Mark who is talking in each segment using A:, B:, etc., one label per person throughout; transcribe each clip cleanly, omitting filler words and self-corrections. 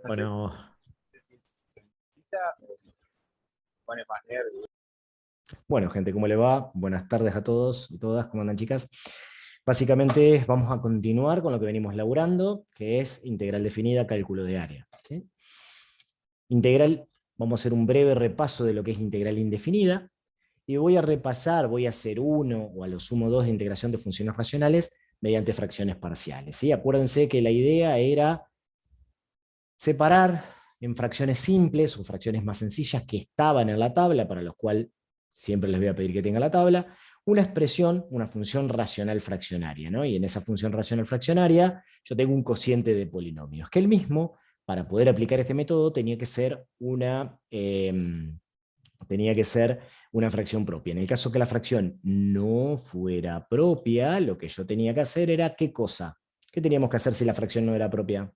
A: Bueno, bueno, gente, ¿cómo le va? Buenas tardes a todos y todas, ¿cómo andan, chicas? Básicamente vamos a continuar con lo que venimos laburando, que es integral definida, cálculo de área. ¿Sí? Integral, vamos a hacer un breve repaso de lo que es integral indefinida, y voy a repasar, voy a hacer uno o a lo sumo dos de integración de funciones racionales mediante fracciones parciales. ¿Sí? Acuérdense que la idea era separar en fracciones simples o fracciones más sencillas que estaban en la tabla, para los cuales siempre les voy a pedir que tengan la tabla, una expresión, una función racional fraccionaria, ¿no? Y en esa función racional fraccionaria yo tengo un cociente de polinomios, que el mismo, para poder aplicar este método, tenía que ser una fracción propia. En el caso que la fracción no fuera propia, lo que yo tenía que hacer era, ¿qué cosa? ¿Qué teníamos que hacer si la fracción no era propia?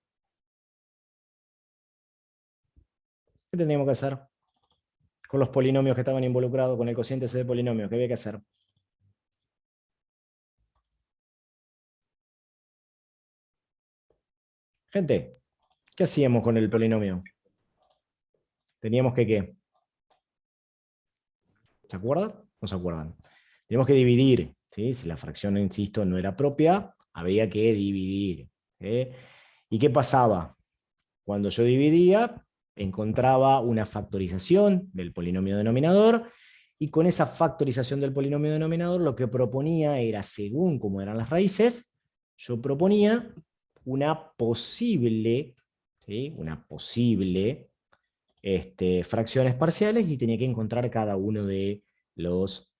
A: ¿Qué teníamos que hacer con los polinomios que estaban involucrados, con el cociente ese de polinomios? ¿Qué había que hacer? Gente, ¿qué hacíamos con el polinomio? Teníamos que ¿qué? ¿Se acuerdan? ¿No se acuerdan? Teníamos que dividir, ¿sí? Si la fracción, insisto, no era propia, había que dividir. ¿Sí? ¿Y qué pasaba? Cuando yo dividía, encontraba una factorización del polinomio denominador, y con esa factorización del polinomio denominador lo que proponía era, según cómo eran las raíces, yo proponía una posible, ¿sí? Una posible fracciones parciales, y tenía que encontrar cada uno de los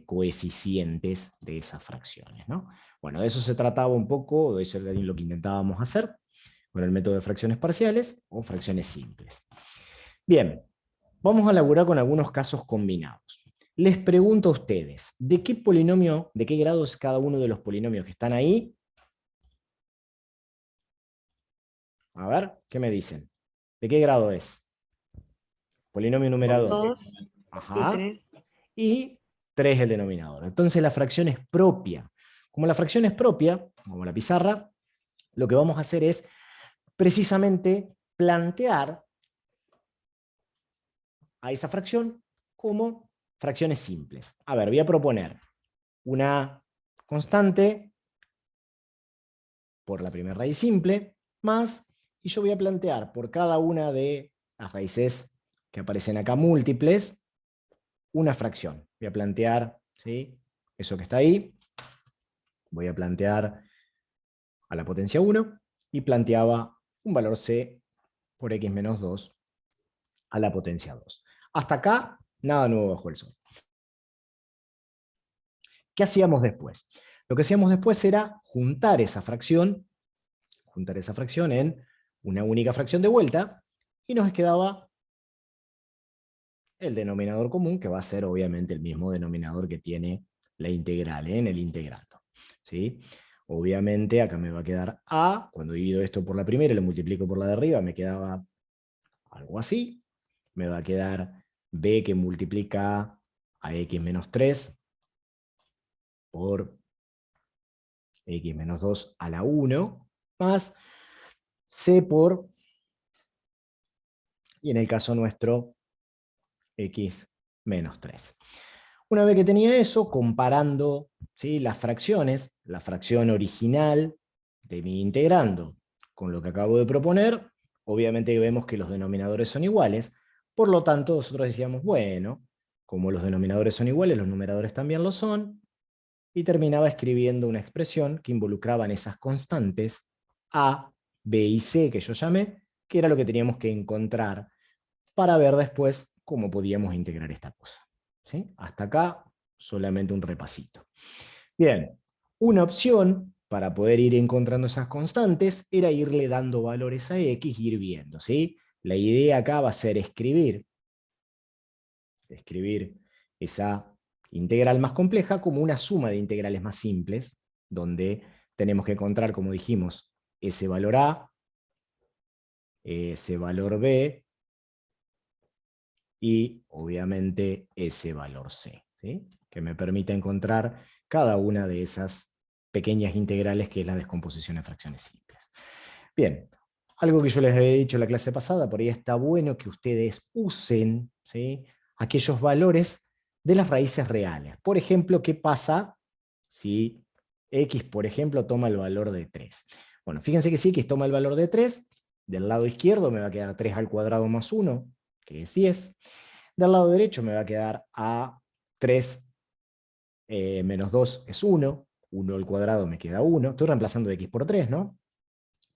A: coeficientes de esas fracciones, ¿no? Bueno, de eso se trataba un poco, de eso era lo que intentábamos hacer con el método de fracciones parciales o fracciones simples. Bien, vamos a laburar con algunos casos combinados. Les pregunto a ustedes, ¿de qué polinomio, de qué grado es cada uno de los polinomios que están ahí? A ver, ¿qué me dicen? ¿De qué grado es? Polinomio numerador.
B: 2 y
A: Ajá.
B: 3.
A: Y 3 el denominador. Entonces la fracción es propia. Como la fracción es propia, como la pizarra, lo que vamos a hacer es precisamente plantear a esa fracción como fracciones simples. A ver, voy a proponer una constante por la primera raíz simple, más, y yo voy a plantear por cada una de las raíces que aparecen acá múltiples, una fracción. Voy a plantear, ¿sí? Eso que está ahí, voy a plantear a la potencia 1 y planteaba un valor c por x menos 2 a la potencia 2. Hasta acá, nada nuevo bajo el sol. ¿Qué hacíamos después? Lo que hacíamos después era juntar esa fracción en una única fracción de vuelta, y nos quedaba el denominador común, que va a ser obviamente el mismo denominador que tiene la integral, en el integrando. ¿Sí? Obviamente acá me va a quedar a, cuando divido esto por la primera y lo multiplico por la de arriba, me quedaba algo así. Me va a quedar b que multiplica a x menos 3 por x menos 2 a la 1, más c por, y en el caso nuestro, x menos 3. Una vez que tenía eso, comparando, ¿sí?, las fracciones, la fracción original de mi integrando con lo que acabo de proponer, obviamente vemos que los denominadores son iguales. Por lo tanto, nosotros decíamos, bueno, como los denominadores son iguales, los numeradores también lo son, y terminaba escribiendo una expresión que involucraban esas constantes a, b y c que yo llamé, que era lo que teníamos que encontrar para ver después cómo podíamos integrar esta cosa. ¿Sí? Hasta acá solamente un repasito. Bien, una opción para poder ir encontrando esas constantes era irle dando valores a x y ir viendo. ¿Sí? La idea acá va a ser escribir esa integral más compleja como una suma de integrales más simples, donde tenemos que encontrar, como dijimos, ese valor a, ese valor b, y obviamente ese valor c, ¿sí?, que me permite encontrar cada una de esas pequeñas integrales, que es la descomposición en fracciones simples. Bien, algo que yo les había dicho en la clase pasada, por ahí está bueno que ustedes usen, ¿sí?, aquellos valores de las raíces reales. Por ejemplo, ¿qué pasa si x, por ejemplo, toma el valor de 3? Bueno, fíjense que si x toma el valor de 3, del lado izquierdo me va a quedar 3 al cuadrado más 1, que es 10. Del lado derecho me va a quedar a 3 menos 2 es 1. 1 al cuadrado me queda 1. Estoy reemplazando x por 3, ¿no?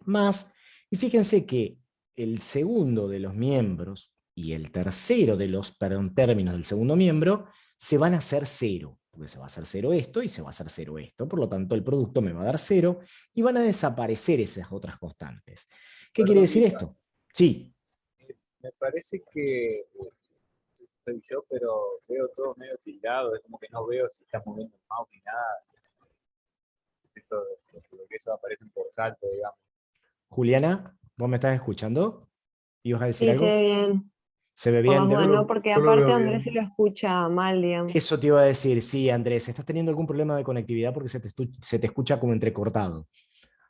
A: Más, y fíjense que el segundo de los miembros y el tercero de los términos del segundo miembro se van a hacer 0, porque se va a hacer 0 esto y se va a hacer 0 esto. Por lo tanto, el producto me va a dar 0 y van a desaparecer esas otras constantes. ¿Qué quiere
B: Perdón,
A: decir
B: Luisa,
A: esto? Sí,
B: me parece que soy yo, pero veo todo medio tildado, es como que no veo si estás moviendo el mouse ni nada. Eso, lo que eso aparece por salto, digamos.
A: Juliana, ¿vos me estás escuchando? ¿Ibas a decir
C: Sí, se ve
A: algo?
C: bien.
A: ¿Se ve
C: Por las
A: bien?
C: dudas, no, porque
B: Yo lo
C: aparte
B: veo
C: Andrés se
B: bien.
C: lo escucha mal, digamos.
A: Eso te iba a decir, sí, Andrés, estás teniendo algún problema de conectividad porque se te escucha como entrecortado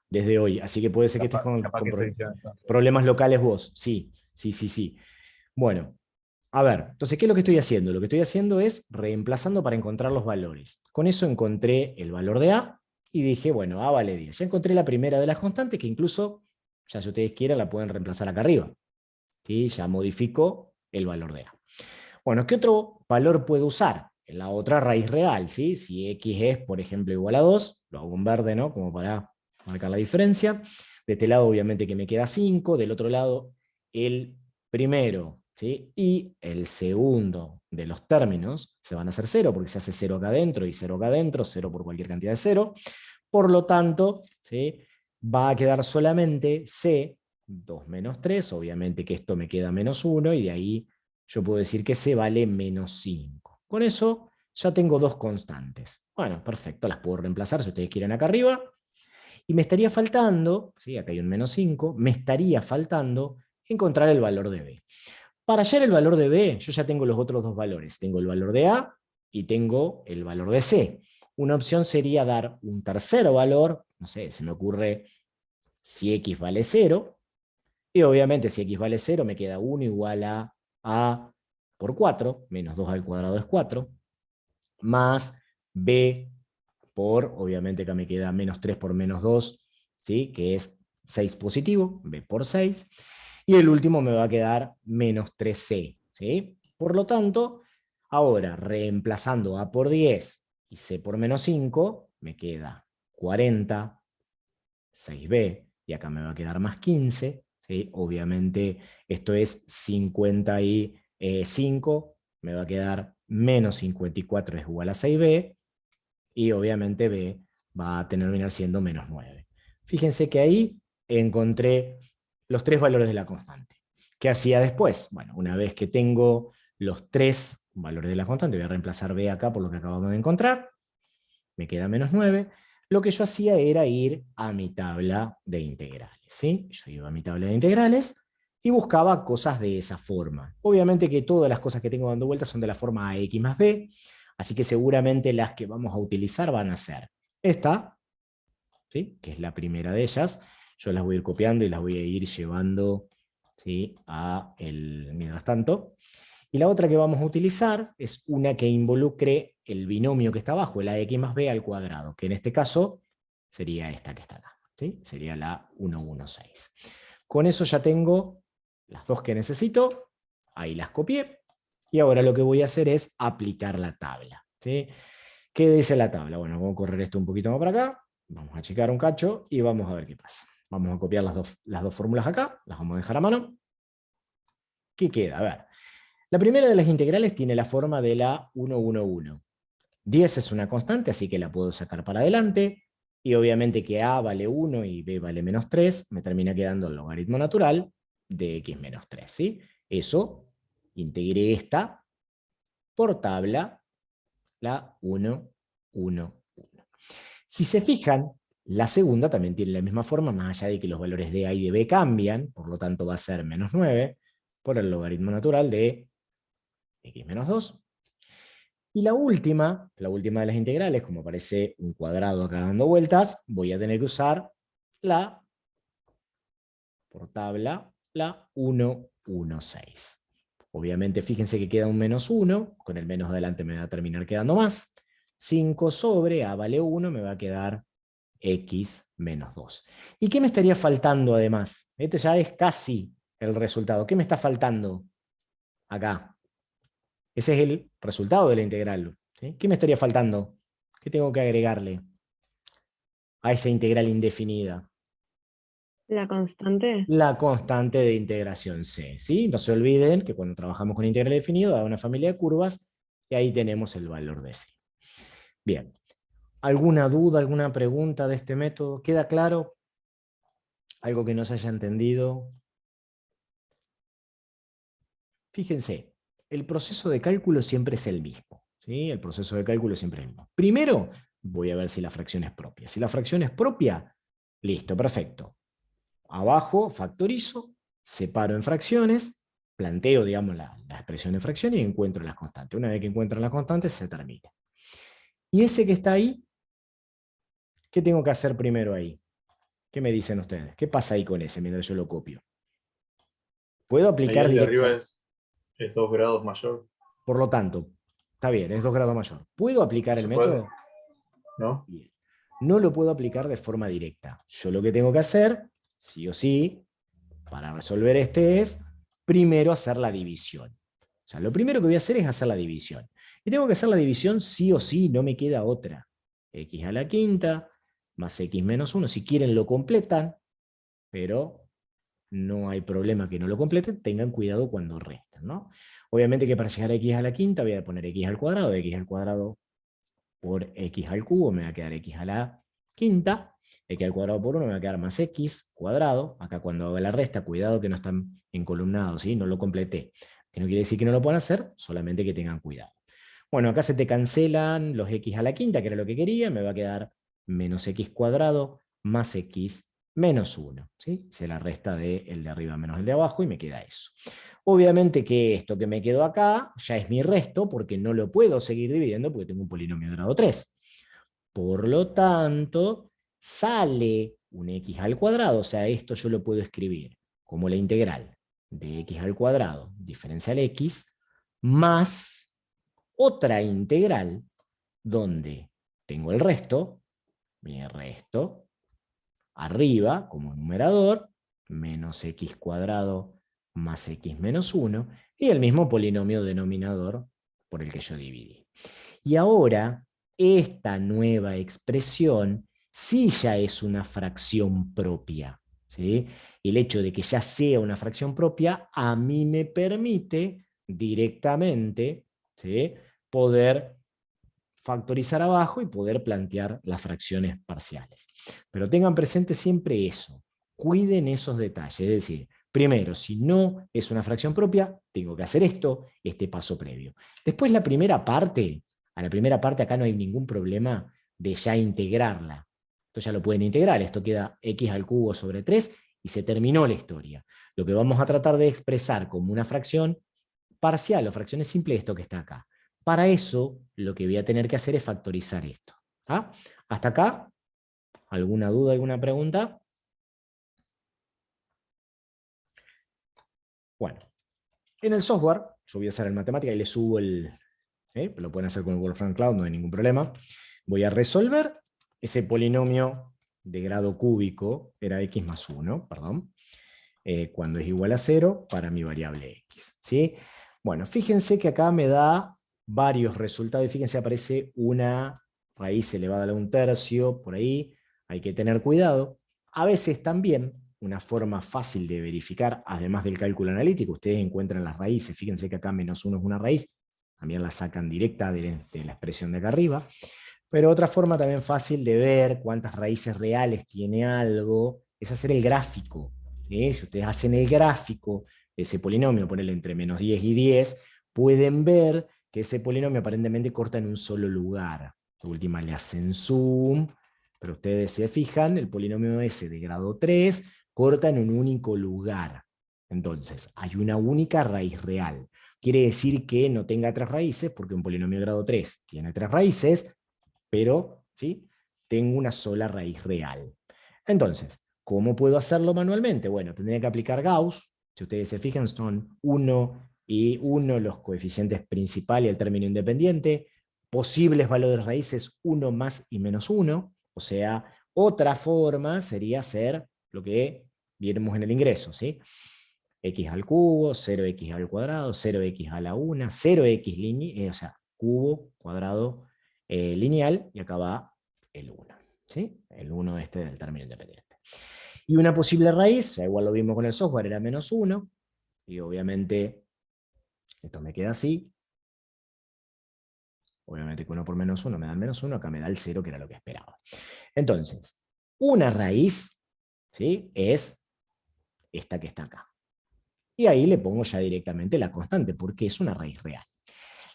A: desde hoy, así que puede ser que estés
B: Capaz que soy yo entonces.
A: problemas locales vos. Sí, sí, sí, sí. Bueno, a ver, entonces, ¿qué es lo que estoy haciendo? Lo que estoy haciendo es reemplazando para encontrar los valores. Con eso encontré el valor de A y dije, bueno, A vale 10. Ya encontré la primera de las constantes que incluso, ya si ustedes quieren, la pueden reemplazar acá arriba. ¿Sí? Ya modifico el valor de A. Bueno, ¿qué otro valor puedo usar? En la otra raíz real, ¿sí? Si x es, por ejemplo, igual a 2, lo hago en verde, ¿no? Como para marcar la diferencia. De este lado, obviamente, que me queda 5. Del otro lado, el primero, ¿sí?, y el segundo de los términos se van a hacer 0, porque se hace 0 acá adentro y 0 acá adentro, 0 por cualquier cantidad de 0. Por lo tanto, ¿sí?, va a quedar solamente c, 2 menos 3, obviamente que esto me queda menos 1, y de ahí yo puedo decir que c vale menos 5. Con eso ya tengo dos constantes. Bueno, perfecto, las puedo reemplazar si ustedes quieren acá arriba. Y me estaría faltando, ¿sí?, acá hay un menos 5, me estaría faltando encontrar el valor de b. Para hallar el valor de b, yo ya tengo los otros dos valores. Tengo el valor de a y tengo el valor de c. Una opción sería dar un tercer valor, no sé, se me ocurre si x vale 0, y obviamente si x vale 0 me queda 1 igual a por 4, menos 2 al cuadrado es 4, más b por, obviamente acá me queda menos 3 por menos 2, ¿sí?, que es 6 positivo, b por 6, y el último me va a quedar menos 3c, ¿sí? Por lo tanto, ahora reemplazando a por 10 y c por menos 5, me queda 40, 6b, y acá me va a quedar más 15, ¿sí? Obviamente esto es 55, me va a quedar menos 54 es igual a 6b, y obviamente b va a terminar siendo menos 9. Fíjense que ahí encontré los tres valores de la constante. ¿Qué hacía después? Bueno, una vez que tengo los tres valores de la constante, voy a reemplazar b acá por lo que acabamos de encontrar, me queda menos 9. Lo que yo hacía era ir a mi tabla de integrales, ¿sí? Yo iba a mi tabla de integrales y buscaba cosas de esa forma. Obviamente que todas las cosas que tengo dando vueltas son de la forma ax más b, así que seguramente las que vamos a utilizar van a ser esta, ¿sí?, que es la primera de ellas. Yo las voy a ir copiando y las voy a ir llevando, ¿sí?, a el mientras tanto. Y la otra que vamos a utilizar es una que involucre el binomio que está abajo, el ax más b al cuadrado, que en este caso sería esta que está acá, ¿sí? Sería la 116. Con eso ya tengo las dos que necesito, ahí las copié, y ahora lo que voy a hacer es aplicar la tabla, ¿sí? ¿Qué dice la tabla? Bueno, vamos a correr esto un poquito más para acá, vamos a achicar un cacho y vamos a ver qué pasa. Vamos a copiar las dos fórmulas acá, las vamos a dejar a mano. ¿Qué queda? A ver. La primera de las integrales tiene la forma de la 111. 10 es una constante, así que la puedo sacar para adelante. Y obviamente que a vale 1 y b vale menos 3, me termina quedando el logaritmo natural de x menos 3. ¿Sí? Eso, integré esta por tabla, la 111. Si se fijan, la segunda también tiene la misma forma, más allá de que los valores de a y de b cambian, por lo tanto va a ser menos 9 por el logaritmo natural de x menos 2. Y la última de las integrales, como aparece un cuadrado acá dando vueltas, voy a tener que usar la por tabla, la 1, 1, 6. Obviamente, fíjense que queda un menos 1, con el menos adelante me va a terminar quedando más. 5 sobre A vale 1, me va a quedar X menos 2. ¿Y qué me estaría faltando además? Este ya es casi el resultado. ¿Qué me está faltando acá? Ese es el resultado de la integral, ¿sí? ¿Qué me estaría faltando? ¿Qué tengo que agregarle a esa integral indefinida?
C: La constante.
A: La constante de integración C, ¿sí? No se olviden que cuando trabajamos con integral definido da una familia de curvas y ahí tenemos el valor de C. Bien. ¿Alguna duda, alguna pregunta de este método? ¿Queda claro? ¿Algo que no se haya entendido? Fíjense, el proceso de cálculo siempre es el mismo, ¿sí? El proceso de cálculo siempre es el mismo. Primero, voy a ver si la fracción es propia. Si la fracción es propia, listo, perfecto. Abajo factorizo, separo en fracciones, planteo, digamos, la expresión de fracción y encuentro las constantes. Una vez que encuentro las constantes, se termina. Y ese que está ahí, ¿qué tengo que hacer primero ahí? ¿Qué me dicen ustedes? ¿Qué pasa ahí con ese mientras yo lo copio? Puedo
D: Ahí
A: aplicar
D: el de arriba
A: directamente.
D: es 2 grados mayor.
A: Por lo tanto, está bien, es 2 grados mayor. ¿Puedo aplicar
D: No
A: el
D: se puede,
A: método?
D: ¿no?
A: Bien. No lo puedo aplicar de forma directa. Yo lo que tengo que hacer, sí o sí, para resolver este es, primero hacer la división. O sea, lo primero que voy a hacer es hacer la división. Y tengo que hacer la división sí o sí, no me queda otra. X a la quinta más X menos 1. Si quieren lo completan, pero no hay problema que no lo completen, tengan cuidado cuando resten, ¿no? Obviamente que para llegar a X a la quinta voy a poner X al cuadrado, X al cuadrado por X al cubo, me va a quedar X a la quinta, X al cuadrado por 1 me va a quedar más X cuadrado, acá cuando haga la resta, cuidado que no están encolumnados, ¿sí? No lo completé, que no quiere decir que no lo puedan hacer, solamente que tengan cuidado. Bueno, acá se te cancelan los X a la quinta, que era lo que quería, me va a quedar menos X cuadrado más X menos 1, ¿sí? Se la resta de el de arriba menos el de abajo y me queda eso. Obviamente que esto que me quedó acá ya es mi resto porque no lo puedo seguir dividiendo porque tengo un polinomio de grado 3. Por lo tanto, sale un x al cuadrado, o sea, esto yo lo puedo escribir como la integral de x al cuadrado diferencial x más otra integral donde tengo el resto, mi resto, arriba como numerador, menos x cuadrado más x menos 1, y el mismo polinomio denominador por el que yo dividí. Y ahora, esta nueva expresión sí ya es una fracción propia, ¿sí? El hecho de que ya sea una fracción propia a mí me permite directamente, ¿sí?, poder factorizar abajo y poder plantear las fracciones parciales. Pero tengan presente siempre eso, cuiden esos detalles, es decir, primero, si no es una fracción propia, tengo que hacer esto, este paso previo. Después la primera parte, a la primera parte acá no hay ningún problema de ya integrarla. Esto ya lo pueden integrar, esto queda x al cubo sobre 3 y se terminó la historia. Lo que vamos a tratar de expresar como una fracción parcial o fracciones simples, esto que está acá. Para eso, lo que voy a tener que hacer es factorizar esto. ¿Ah? ¿Hasta acá? ¿Alguna duda, alguna pregunta? Bueno, en el software, yo voy a hacer en matemática y le subo lo pueden hacer con el Wolfram Cloud, no hay ningún problema. Voy a resolver ese polinomio de grado cúbico, era x más 1, perdón, cuando es igual a 0 para mi variable x. ¿Sí? Bueno, fíjense que acá me da varios resultados, y fíjense, aparece una raíz elevada a la 1/3, por ahí, hay que tener cuidado. A veces también, una forma fácil de verificar, además del cálculo analítico, ustedes encuentran las raíces, fíjense que acá menos 1 es una raíz, también la sacan directa de la expresión de acá arriba, pero otra forma también fácil de ver cuántas raíces reales tiene algo, es hacer el gráfico. Si ustedes hacen el gráfico de ese polinomio, ponerle entre menos 10 y 10, pueden ver que ese polinomio aparentemente corta en un solo lugar. De última le hacen zoom, pero ustedes se fijan, el polinomio ese de grado 3 corta en un único lugar. Entonces, hay una única raíz real. Quiere decir que no tenga 3 raíces, porque un polinomio de grado 3 tiene 3 raíces, pero ¿sí?, tengo una sola raíz real. Entonces, ¿Cómo puedo hacerlo manualmente? Bueno, tendría que aplicar Gauss. Si ustedes se fijan, son 1 y 1 los coeficientes principal y el término independiente. Posibles valores raíces 1 más y menos 1. O sea, otra forma sería hacer lo que vimos en el ingreso, ¿sí? X al cubo, 0x al cuadrado, 0x a la 1, 0x lineal, o sea, cubo, cuadrado, lineal, y acá va el 1. ¿Sí? El 1 este del término independiente. Y una posible raíz, ya igual lo vimos con el software, era menos 1, y obviamente esto me queda así. Obviamente que 1 por menos 1 me da el menos 1, acá me da el 0, que era lo que esperaba. Entonces, una raíz, ¿sí?, es esta que está acá. Y ahí le pongo ya directamente la constante, porque es una raíz real.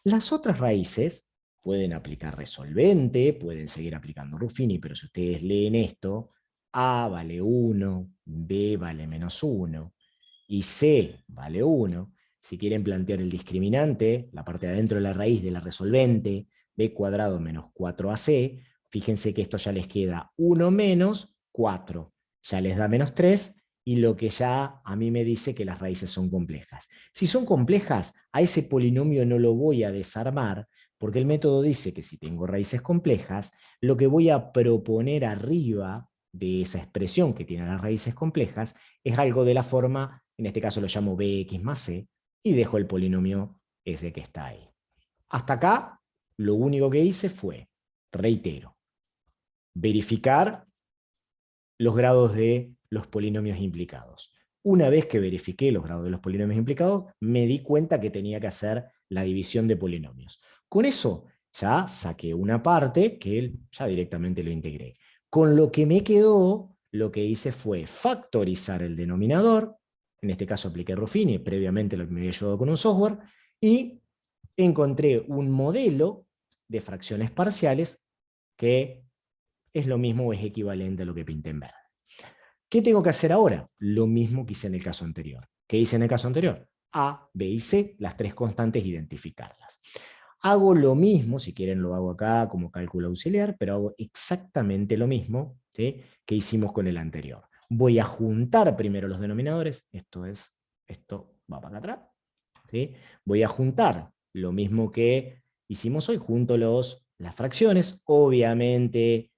A: Las otras raíces pueden aplicar resolvente, pueden seguir aplicando Ruffini, pero si ustedes leen esto, A vale 1, B vale menos 1, y C vale 1. Si quieren plantear el discriminante, la parte de adentro de la raíz de la resolvente, B cuadrado menos 4AC, fíjense que esto ya les queda 1 menos 4, ya les da menos 3, y lo que ya a mí me dice que las raíces son complejas. Si son complejas, a ese polinomio no lo voy a desarmar, porque el método dice que si tengo raíces complejas, lo que voy a proponer arriba de esa expresión que tiene las raíces complejas es algo de la forma, en este caso lo llamo bx más c, y dejo el polinomio ese que está ahí. Hasta acá, lo único que hice fue, reitero, verificar los grados de los polinomios implicados. Una vez que verifiqué los grados de los polinomios implicados, me di cuenta que tenía que hacer la división de polinomios. Con eso ya saqué una parte que ya directamente lo integré. Con lo que me quedó, lo que hice fue factorizar el denominador, en este caso apliqué Ruffini, previamente lo que me había ayudado con un software, y encontré un modelo de fracciones parciales que es lo mismo o es equivalente a lo que pinté en verde. ¿Qué tengo que hacer ahora? Lo mismo que hice en el caso anterior. ¿Qué hice en el caso anterior? A, B y C, las tres constantes, identificarlas. Hago lo mismo, si quieren lo hago acá como cálculo auxiliar, pero hago exactamente lo mismo, ¿sí?, que hicimos con el anterior. Voy a juntar primero los denominadores, esto va para acá atrás, ¿sí? Voy a juntar lo mismo que hicimos hoy, junto las fracciones, obviamente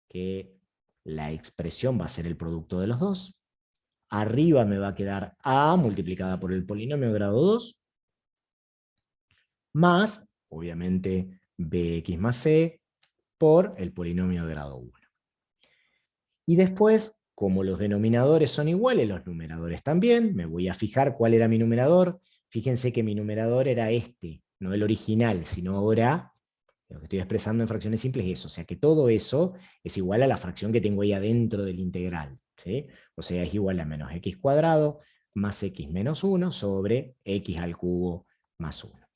A: que la expresión va a ser el producto de los dos. Arriba me va a quedar A multiplicada por el polinomio de grado 2, más, obviamente, Bx más C por el polinomio de grado 1. Y después, como los denominadores son iguales, los numeradores también, me voy a fijar cuál era mi numerador. Fíjense que mi numerador era este, no el original, sino ahora lo que estoy expresando en fracciones simples es eso, o sea que todo eso es igual a la fracción que tengo ahí adentro del integral, ¿sí? O sea, es igual a menos x cuadrado más x menos 1 sobre x al cubo más 1.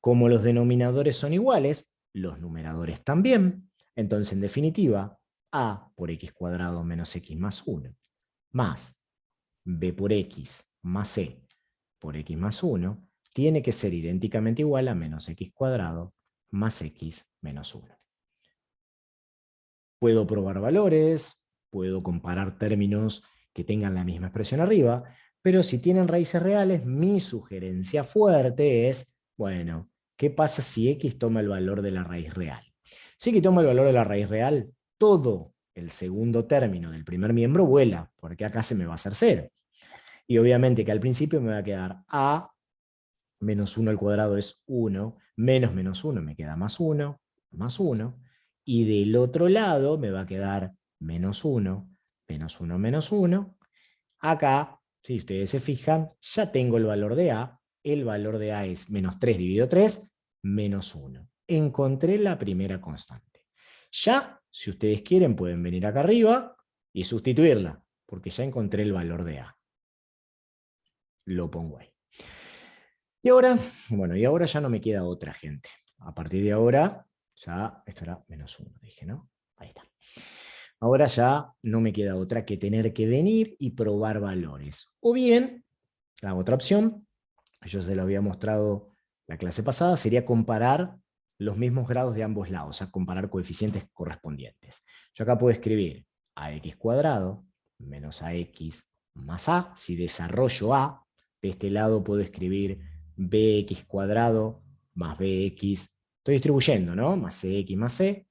A: Como los denominadores son iguales, los numeradores también, entonces en definitiva, a por x cuadrado menos x más 1, más b por x más c por x más 1, tiene que ser idénticamente igual a menos x cuadrado más x menos 1. Puedo probar valores, puedo comparar términos que tengan la misma expresión arriba, pero si tienen raíces reales, mi sugerencia fuerte es, bueno, ¿qué pasa si x toma el valor de la raíz real? Si x toma el valor de la raíz real, todo el segundo término del primer miembro vuela, porque acá se me va a hacer 0. Y obviamente que al principio me va a quedar a menos 1 al cuadrado es 1, menos 1 me queda más 1, y del otro lado me va a quedar menos 1, menos 1. Acá, si ustedes se fijan, ya tengo el valor de A. El valor de A es menos 3 dividido 3, menos 1. Encontré la primera constante. Ya, si ustedes quieren, pueden venir acá arriba y sustituirla, porque ya encontré el valor de A. Lo pongo ahí. Y ahora, bueno, y ahora ya no me queda otra, gente. A partir de ahora, ya, esto era menos 1, dije, ¿no? Ahí está. Ahora ya no me queda otra que tener que venir y probar valores. O bien, la otra opción, yo se lo había mostrado la clase pasada, sería comparar los mismos grados de ambos lados, o sea, comparar coeficientes correspondientes. Yo acá puedo escribir ax cuadrado menos AX más A. Si desarrollo A, de este lado puedo escribir BX cuadrado más BX. Estoy distribuyendo, ¿no? Más CX más C.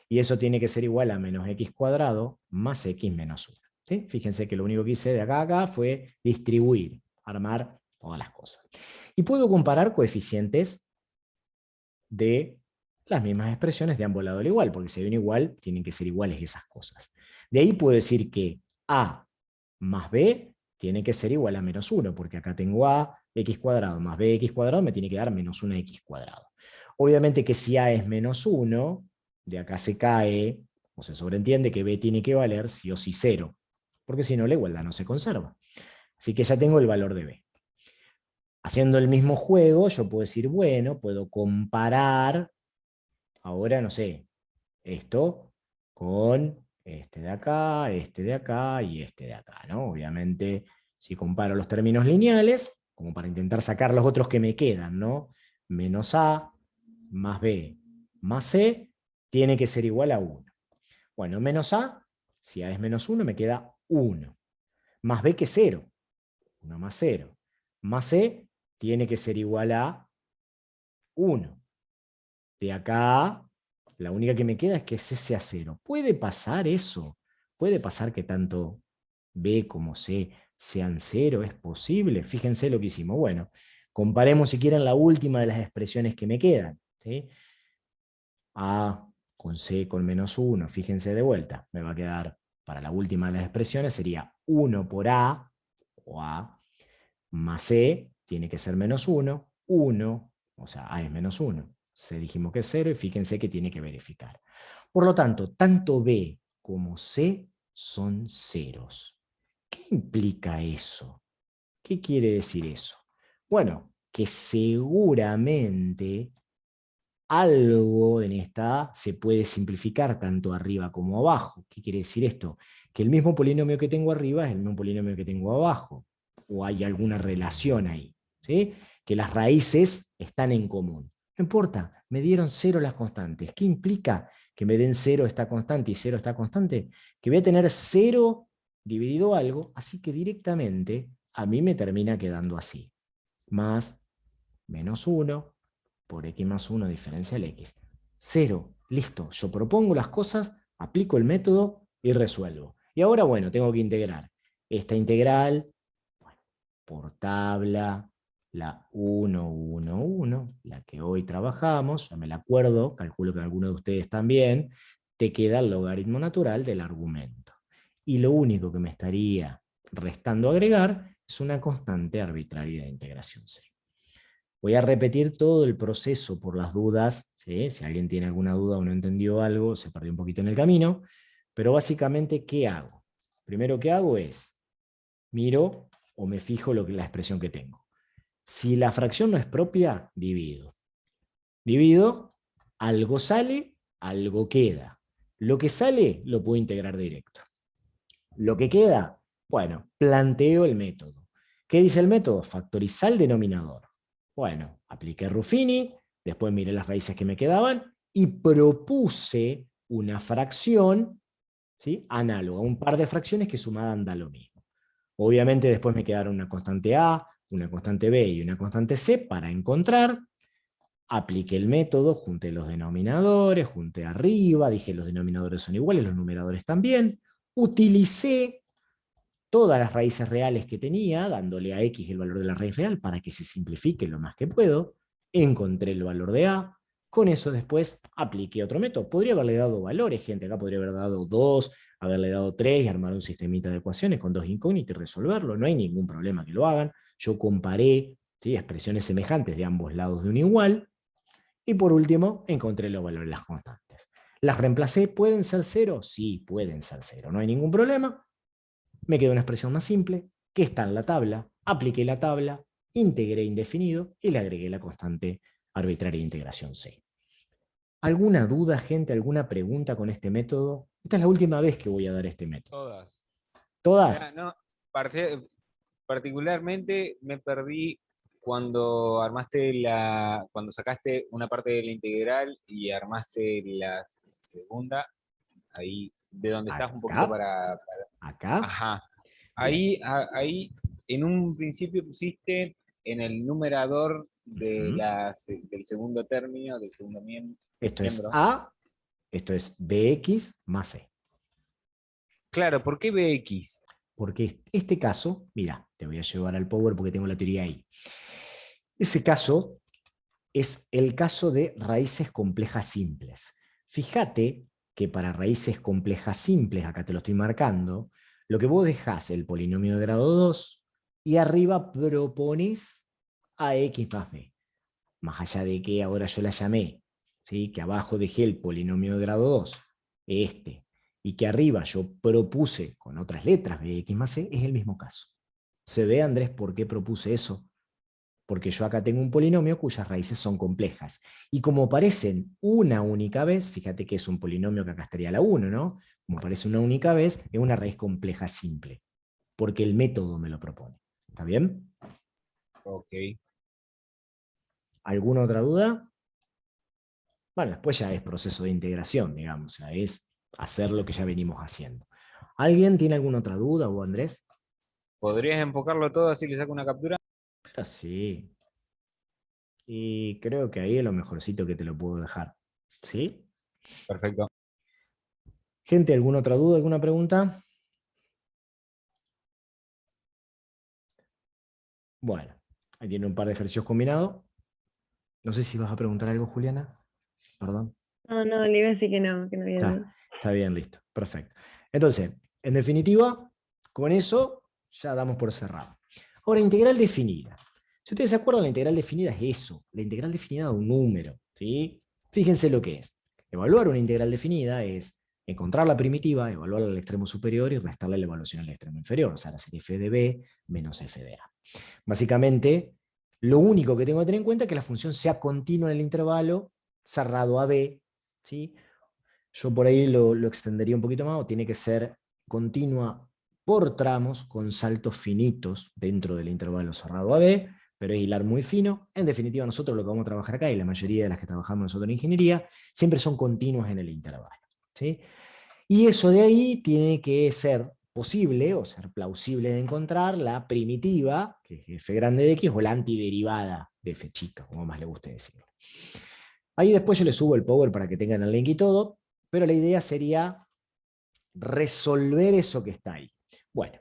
A: Y eso tiene que ser igual a menos X cuadrado más X menos 1. ¿Sí? Fíjense que lo único que hice de acá a acá fue distribuir, armar todas las cosas. Y puedo comparar coeficientes de las mismas expresiones de ambos lados al igual, porque si hay un igual, tienen que ser iguales esas cosas. De ahí puedo decir que A más B tiene que ser igual a menos 1, porque acá tengo A, X cuadrado más BX cuadrado me tiene que dar menos 1X cuadrado. Obviamente que si A es menos 1, de acá se cae, o se sobreentiende que B tiene que valer sí o sí 0, porque si no la igualdad no se conserva. Así que ya tengo el valor de B. Haciendo el mismo juego, yo puedo decir, bueno, puedo comparar, ahora no sé, esto con este de acá y este de acá, ¿no? Obviamente, si comparo los términos lineales, como para intentar sacar los otros que me quedan, ¿no? Menos A más B más C tiene que ser igual a 1. Bueno, menos A, si A es menos 1, me queda 1. Más B que 0. 1 más 0. Más C tiene que ser igual a 1. De acá, la única que me queda es que C sea 0. ¿Puede pasar eso? ¿Puede pasar que tanto B como C sean 0? ¿Es posible? Fíjense lo que hicimos. Bueno, comparemos si quieren la última de las expresiones que me quedan, ¿sí? A con C con menos 1, fíjense de vuelta, me va a quedar, para la última de las expresiones, sería 1 por A, o A, más C, tiene que ser menos 1, 1, o sea, A es menos 1. C dijimos que es 0 y fíjense que tiene que verificar. Por lo tanto, tanto B como C son ceros. ¿Qué implica eso? ¿Qué quiere decir eso? Bueno, que seguramente algo en esta se puede simplificar tanto arriba como abajo. ¿Qué quiere decir esto? Que el mismo polinomio que tengo arriba es el mismo polinomio que tengo abajo, o hay alguna relación ahí, ¿sí? Que las raíces están en común. No importa, me dieron 0 las constantes. ¿Qué implica que me den 0 esta constante y 0 esta constante? Que voy a tener 0 dividido algo, así que directamente a mí me termina quedando así. Más menos 1 por x más 1 diferencial x. 0, listo. Yo propongo las cosas, aplico el método y resuelvo. Y ahora, bueno, tengo que integrar. Esta integral, bueno, por tabla, la 1, 1, 1, la que hoy trabajamos, ya me la acuerdo, calculo que alguno de ustedes también, te queda el logaritmo natural del argumento. Y lo único que me estaría restando agregar es una constante arbitraria de integración C. Voy a repetir todo el proceso por las dudas, ¿sí? Si alguien tiene alguna duda o no entendió algo, se perdió un poquito en el camino, pero básicamente, ¿qué hago? Primero que hago es, miro o me fijo la expresión que tengo. Si la fracción no es propia, divido. Divido, algo sale, algo queda. Lo que sale lo puedo integrar directo. Lo que queda, bueno, planteo el método. ¿Qué dice el método? Factorizar el denominador. Bueno, apliqué Ruffini, después miré las raíces que me quedaban y propuse una fracción, ¿sí?, análoga, un par de fracciones que sumadas da lo mismo. Obviamente después me quedaron una constante A, una constante B y una constante C para encontrar. Apliqué el método, junté los denominadores, junté arriba, dije los denominadores son iguales, los numeradores también. Utilicé todas las raíces reales que tenía, dándole a x el valor de la raíz real para que se simplifique lo más que puedo. Encontré el valor de a. Con eso después apliqué otro método. Podría haberle dado valores, gente. Acá podría haber dado 2, haberle dado 3 y armar un sistemita de ecuaciones con 2 incógnitas y resolverlo. No hay ningún problema que lo hagan. Yo comparé, ¿sí?, expresiones semejantes de ambos lados de un igual. Y por último, encontré los valores de las constantes. ¿Las reemplacé? ¿Pueden ser 0? Sí, pueden ser 0. No hay ningún problema. Me quedó una expresión más simple, que está en la tabla, apliqué la tabla, integré indefinido y le agregué la constante arbitraria de integración C. ¿Alguna duda, gente? ¿Alguna pregunta con este método? Esta es la última vez que voy a dar este método.
B: Todas.
A: ¿Todas?
B: No, particularmente me perdí cuando cuando sacaste una parte de la integral y armaste la segunda, ahí de donde estás un poquito
A: Acá,
B: para...
A: acá.
B: Ajá.
A: Bien.
B: Ahí, en un principio pusiste en el numerador de
A: Ujú.
B: del segundo término, del segundo
A: Esto es
B: miembro.
A: A, esto es BX más C.
B: Claro, ¿por qué BX?
A: Porque este caso, mira, te voy a llevar al Power porque tengo la teoría ahí. Ese caso es el caso de raíces complejas simples. Fíjate que para raíces complejas simples, acá te lo estoy marcando, lo que vos dejás el polinomio de grado 2 y arriba propones a x más b. Más allá de que ahora yo la llamé, ¿sí? Que abajo dejé el polinomio de grado 2, este, y que arriba yo propuse con otras letras bx más c, es el mismo caso. ¿Se ve, Andrés, por qué propuse eso? Porque yo acá tengo un polinomio cuyas raíces son complejas. Y como aparecen una única vez, fíjate que es un polinomio que acá estaría la 1, ¿no? Como aparece una única vez, es una raíz compleja simple, porque el método me lo propone. ¿Está bien?
B: Ok.
A: ¿Alguna otra duda? Bueno, después ya es proceso de integración, digamos, o sea, es hacer lo que ya venimos haciendo. ¿Alguien tiene alguna otra duda, o Andrés?
B: ¿Podrías enfocarlo todo así le saco una captura?
A: Pero sí. Y creo que ahí es lo mejorcito que te lo puedo dejar. ¿Sí?
B: Perfecto.
A: Gente, ¿alguna otra duda, alguna pregunta? Bueno, ahí tiene un par de ejercicios combinados. No sé si vas a preguntar algo, Juliana. Perdón.
C: No, no, le iba a decir que no había dudas.
A: Está bien, listo. Perfecto. Entonces, en definitiva, con eso ya damos por cerrado. Ahora, integral definida. Si ustedes se acuerdan, la integral definida es eso. La integral definida de un número. ¿Sí? Fíjense lo que es. Evaluar una integral definida es encontrar la primitiva, evaluarla al extremo superior y restarle la evaluación al extremo inferior. O sea, la serie f de b menos f de a. Básicamente, lo único que tengo que tener en cuenta es que la función sea continua en el intervalo cerrado a b, ¿sí? Yo por ahí lo extendería un poquito más, o tiene que ser continua por tramos con saltos finitos dentro del intervalo cerrado a b, pero es hilar muy fino. En definitiva, nosotros lo que vamos a trabajar acá, y la mayoría de las que trabajamos nosotros en ingeniería, siempre son continuas en el intervalo. ¿Sí? Y eso de ahí tiene que ser posible o ser plausible de encontrar la primitiva, que es f grande de x, o la antiderivada de f chica, como más le guste decirlo. Ahí después yo le subo el power para que tengan el link y todo, pero la idea sería resolver eso que está ahí. Bueno,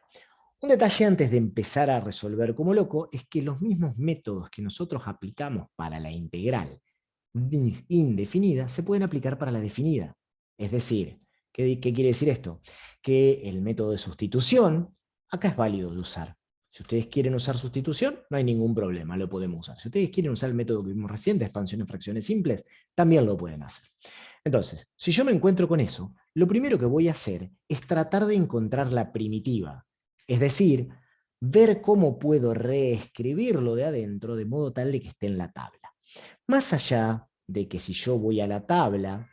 A: un detalle antes de empezar a resolver como loco es que los mismos métodos que nosotros aplicamos para la integral indefinida se pueden aplicar para la definida. Es decir, ¿qué quiere decir esto? Que el método de sustitución acá es válido de usar. Si ustedes quieren usar sustitución, no hay ningún problema, lo podemos usar. Si ustedes quieren usar el método que vimos recién de expansión en fracciones simples, también lo pueden hacer. Entonces, si yo me encuentro con eso, lo primero que voy a hacer es tratar de encontrar la primitiva. Es decir, ver cómo puedo reescribirlo de adentro de modo tal de que esté en la tabla. Más allá de que si yo voy a la tabla,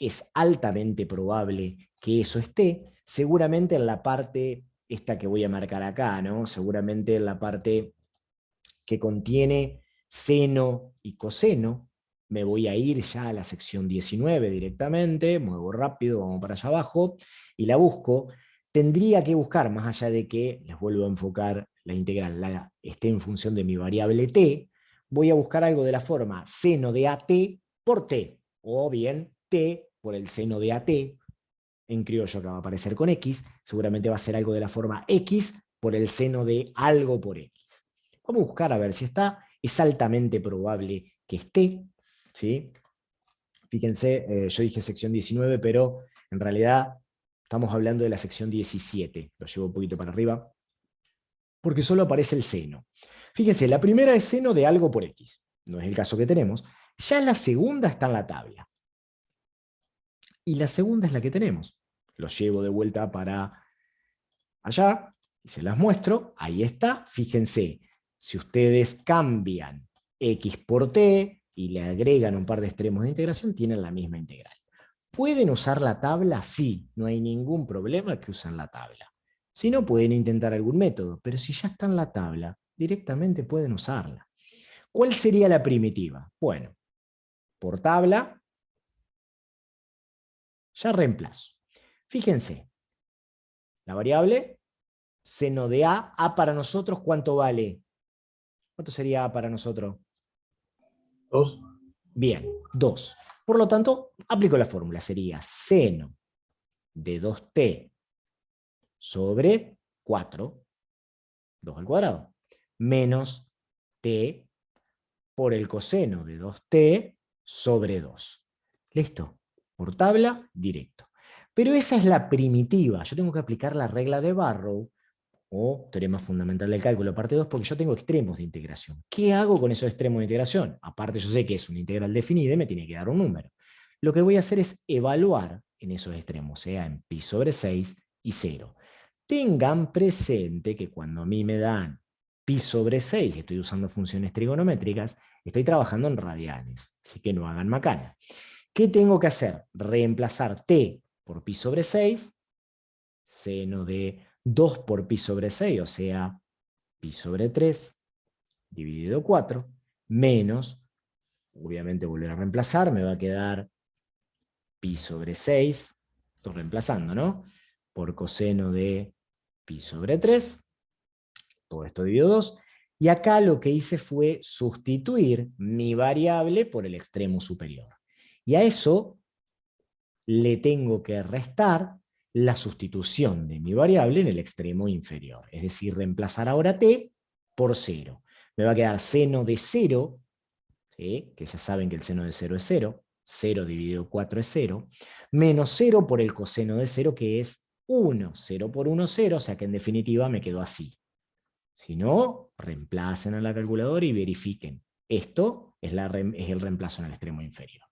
A: es altamente probable que eso esté, seguramente en la parte, esta que voy a marcar acá, ¿no? Seguramente en la parte que contiene seno y coseno, me voy a ir ya a la sección 19 directamente, muevo rápido, vamos para allá abajo, y la busco. Tendría que buscar, más allá de que, les vuelvo a enfocar la integral, esté en función de mi variable t, voy a buscar algo de la forma seno de at por t, o bien t por el seno de at, en criollo que va a aparecer con x, seguramente va a ser algo de la forma x por el seno de algo por x. Vamos a buscar a ver si está, es altamente probable que esté, ¿sí? Fíjense, yo dije sección 19, pero en realidad estamos hablando de la sección 17, lo llevo un poquito para arriba, porque solo aparece el seno. Fíjense, la primera es seno de algo por x, no es el caso que tenemos, ya la segunda está en la tabla. Y la segunda es la que tenemos. Lo llevo de vuelta para allá y se las muestro. Ahí está. Fíjense, si ustedes cambian x por t y le agregan un par de extremos de integración, tienen la misma integral. ¿Pueden usar la tabla? Sí, no hay ningún problema que usen la tabla. Si no, pueden intentar algún método, pero si ya está en la tabla, directamente pueden usarla. ¿Cuál sería la primitiva? Bueno, por tabla, ya reemplazo. Fíjense, la variable seno de A para nosotros, ¿cuánto vale? ¿Cuánto sería A para nosotros?
D: 2.
A: Bien, 2. Por lo tanto, aplico la fórmula, sería seno de 2t sobre 4, 2 al cuadrado, menos t por el coseno de 2t sobre 2. ¿Listo? Por tabla, directo. Pero esa es la primitiva. Yo tengo que aplicar la regla de Barrow, o teorema fundamental del cálculo, parte 2, porque yo tengo extremos de integración. ¿Qué hago con esos extremos de integración? Aparte yo sé que es una integral definida y me tiene que dar un número. Lo que voy a hacer es evaluar en esos extremos, sea en pi sobre 6 y 0. Tengan presente que cuando a mí me dan pi sobre 6, estoy usando funciones trigonométricas, estoy trabajando en radianes, así que no hagan macana. ¿Qué tengo que hacer? Reemplazar t por pi sobre 6, seno de 2 por pi sobre 6, o sea, pi sobre 3, dividido 4, menos, obviamente volver a reemplazar, me va a quedar pi sobre 6, estoy reemplazando, ¿no? Por coseno de pi sobre 3, todo esto dividido 2, y acá lo que hice fue sustituir mi variable por el extremo superior. Y a eso le tengo que restar la sustitución de mi variable en el extremo inferior. Es decir, reemplazar ahora t por 0. Me va a quedar seno de 0, ¿sí? Que ya saben que el seno de 0 es 0, 0 dividido 4 es 0, menos 0 por el coseno de 0, que es 1. 0 por 1, 0, o sea que en definitiva me quedó así. Si no, reemplacen a la calculadora y verifiquen. Esto es el reemplazo en el extremo inferior.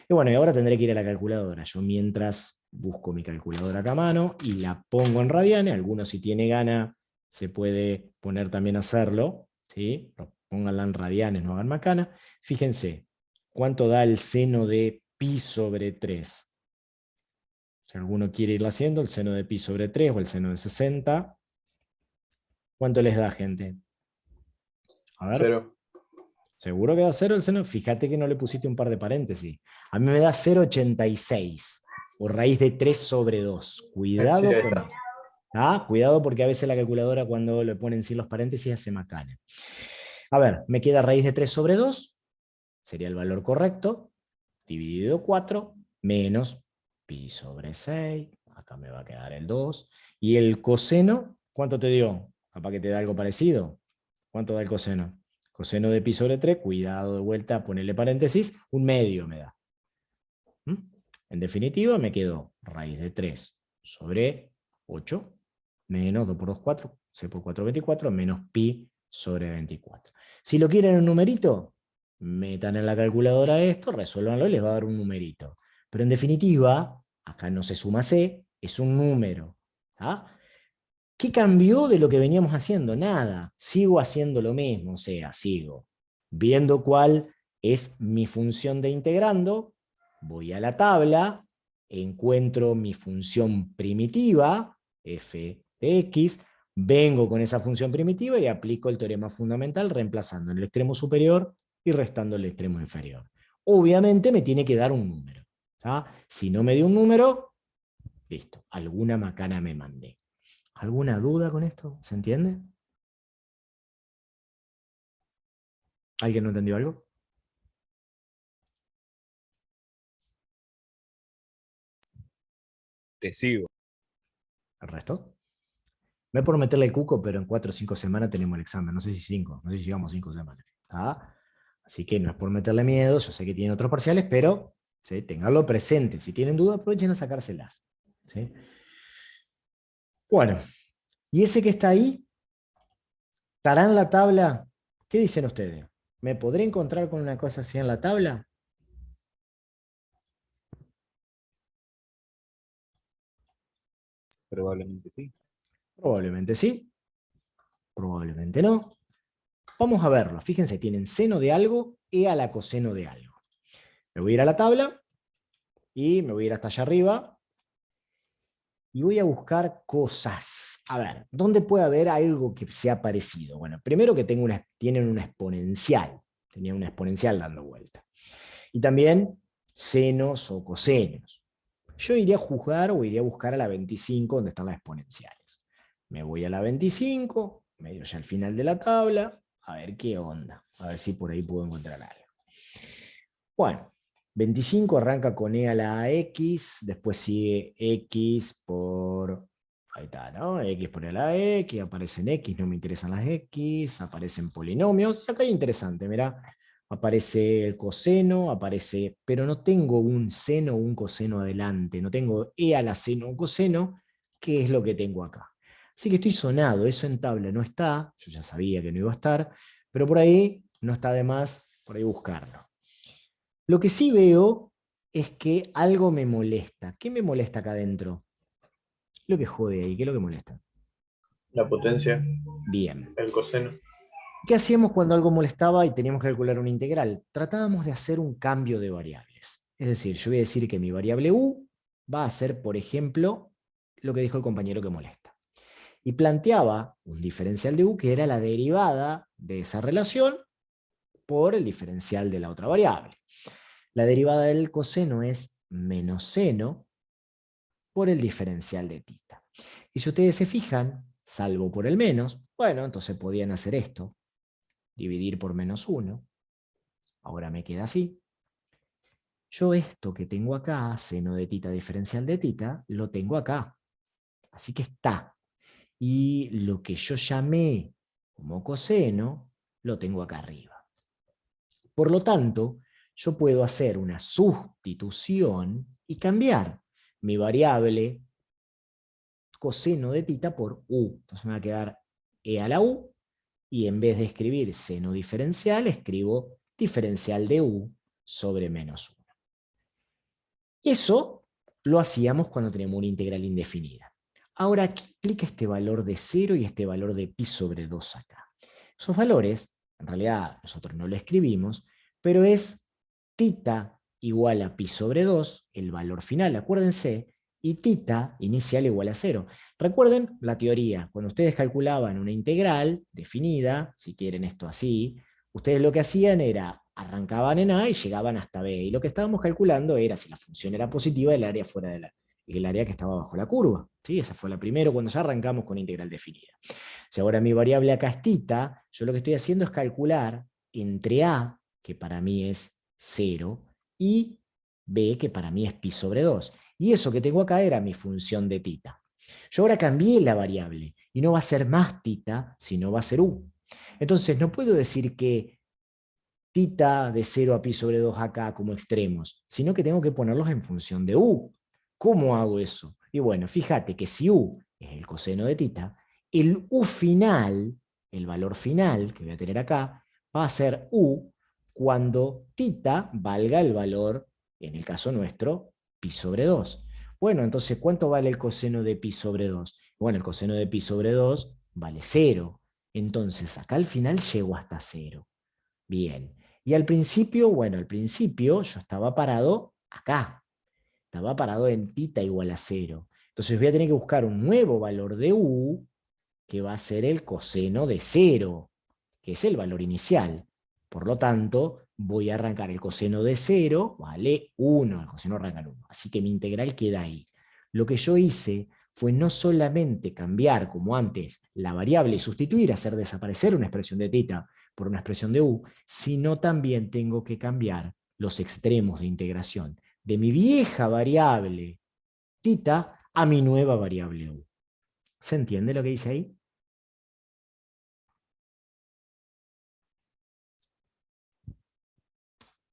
A: Y bueno, y ahora tendré que ir a la calculadora. Yo mientras busco mi calculadora acá a mano y la pongo en radianes. Algunos, si tiene gana, se puede poner también a hacerlo, ¿sí? Pero pónganla en radianes, no hagan macana. Fíjense, ¿cuánto da el seno de pi sobre 3? Si alguno quiere irla haciendo, el seno de pi sobre 3 o el seno de 60. ¿Cuánto les da, gente? A ver.
D: 0.
A: ¿Seguro que da 0 el seno? Fíjate que no le pusiste un par de paréntesis. A mí me da 0,86 o raíz de 3 sobre 2. Cuidado
D: Sí, ahí
A: con
D: está.
A: eso. ¿Ah? Cuidado porque a veces la calculadora cuando le ponen sin los paréntesis hace macana. A ver, me queda raíz de 3 sobre 2, sería el valor correcto, dividido 4, menos pi sobre 6, acá me va a quedar el 2, y el coseno, ¿cuánto te dio? Capaz que te da algo parecido. ¿Cuánto da el coseno? Coseno de pi sobre 3, cuidado de vuelta, ponerle paréntesis, un medio me da. ¿Mm? En definitiva, me quedó raíz de 3 sobre 8, menos 2 por 2, 4, c por 4, 24, menos pi sobre 24. Si lo quieren en numerito, metan en la calculadora esto, resuélvanlo y les va a dar un numerito. Pero en definitiva, acá no se suma c, es un número. ¿Ah? ¿Qué cambió de lo que veníamos haciendo? Nada. Sigo haciendo lo mismo, o sea, sigo viendo cuál es mi función de integrando, voy a la tabla, encuentro mi función primitiva, f de x, vengo con esa función primitiva y aplico el teorema fundamental reemplazando en el extremo superior y restando el extremo inferior. Obviamente me tiene que dar un número. ¿Tá? Si no me dio un número, listo, alguna macana me mandé. ¿Alguna duda con esto? ¿Se entiende? ¿Alguien no entendió algo?
B: Te sigo.
A: ¿El resto? No es por meterle el cuco, pero en 4 o 5 semanas tenemos el examen. No sé si 5, no sé si llegamos 5 semanas. ¿Tá? Así que no es por meterle miedo, yo sé que tienen otros parciales, pero ¿sí? Tenganlo presente. Si tienen dudas, aprovechen a sacárselas. ¿Sí? Bueno, y ese que está ahí, ¿estará en la tabla? ¿Qué dicen ustedes? ¿Me podré encontrar con una cosa así en la tabla?
B: Probablemente sí.
A: Probablemente sí, probablemente no. Vamos a verlo. Fíjense, tienen seno de algo e a la coseno de algo. Me voy a ir a la tabla y me voy a ir hasta allá arriba y voy a buscar cosas. A ver, ¿dónde puede haber algo que sea parecido? Bueno, primero que tienen una exponencial. Tenían una exponencial dando vuelta. Y también senos o cosenos. yo iría a juzgar o iría a buscar a la 25 donde están las exponenciales. Me voy a la 25, medio ya al final de la tabla, a ver qué onda, a ver si por ahí puedo encontrar algo. Bueno, 25 arranca con e a la x, después sigue x por, ahí está, ¿no? X por e a la x, aparecen x, no me interesan las x, aparecen polinomios, acá hay interesante, mirá, aparece el coseno, aparece, pero no tengo un seno o un coseno adelante, no tengo e a la seno o coseno, que es lo que tengo acá. Así que estoy sonado, eso en tabla no está, yo ya sabía que no iba a estar, pero por ahí no está de más, por ahí buscarlo. Lo que sí veo es que algo me molesta. ¿Qué me molesta acá adentro? Lo que jode ahí, ¿qué es lo que molesta?
D: La potencia,
A: Bien.
D: el coseno.
A: ¿Qué hacíamos cuando algo molestaba y teníamos que calcular una integral? Tratábamos de hacer un cambio de variables. Es decir, yo voy a decir que mi variable u va a ser, por ejemplo, lo que dijo el compañero que molesta. Y planteaba un diferencial de u que era la derivada de esa relación por el diferencial de la otra variable. La derivada del coseno es menos seno por el diferencial de tita. Y si ustedes se fijan, salvo por el menos, bueno, entonces podían hacer esto, dividir por menos 1. Ahora me queda así. Yo esto que tengo acá, seno de tita diferencial de tita, lo tengo acá. Así que está. Y lo que yo llamé como coseno, lo tengo acá arriba. Por lo tanto, yo puedo hacer una sustitución y cambiar mi variable coseno de tita por u. Entonces me va a quedar e a la u, y en vez de escribir seno diferencial, escribo diferencial de u sobre menos 1. Y eso lo hacíamos cuando teníamos una integral indefinida. Ahora, ¿qué implica este valor de 0 y este valor de pi sobre 2 acá? Esos valores, en realidad nosotros no lo escribimos, pero es tita igual a pi sobre 2, el valor final, acuérdense, y tita inicial igual a 0. Recuerden la teoría, cuando ustedes calculaban una integral definida, si quieren esto así, ustedes lo que hacían era, arrancaban en A y llegaban hasta B, y lo que estábamos calculando era si la función era positiva, el área fuera de el área que estaba bajo la curva. ¿Sí? Esa fue la primera cuando ya arrancamos con integral definida. Si ahora mi variable acá es tita, yo lo que estoy haciendo es calcular entre A, que para mí es 0, y B, que para mí es pi sobre 2. Y eso que tengo acá era mi función de tita. Yo ahora cambié la variable, y no va a ser más tita, sino va a ser u. Entonces no puedo decir que tita de 0 a pi sobre 2 acá como extremos, sino que tengo que ponerlos en función de u. ¿Cómo hago eso? Y bueno, fíjate que si u es el coseno de tita, el u final, el valor final que voy a tener acá, va a ser u cuando tita valga el valor, en el caso nuestro, pi sobre 2. Bueno, entonces, ¿cuánto vale el coseno de pi sobre 2? Bueno, el coseno de pi sobre 2 vale 0. Entonces, acá al final llego hasta 0. Bien. Y al principio, bueno, al principio yo estaba parado acá. Estaba parado en tita igual a 0. Entonces voy a tener que buscar un nuevo valor de u, que va a ser el coseno de 0, que es el valor inicial. Por lo tanto, voy a arrancar el coseno de 0, vale 1, el coseno arranca en 1. Así que mi integral queda ahí. Lo que yo hice fue no solamente cambiar, como antes, la variable y sustituir, hacer desaparecer una expresión de tita por una expresión de u, sino también tengo que cambiar los extremos de integración de mi vieja variable tita a mi nueva variable u. ¿Se entiende lo que dice ahí?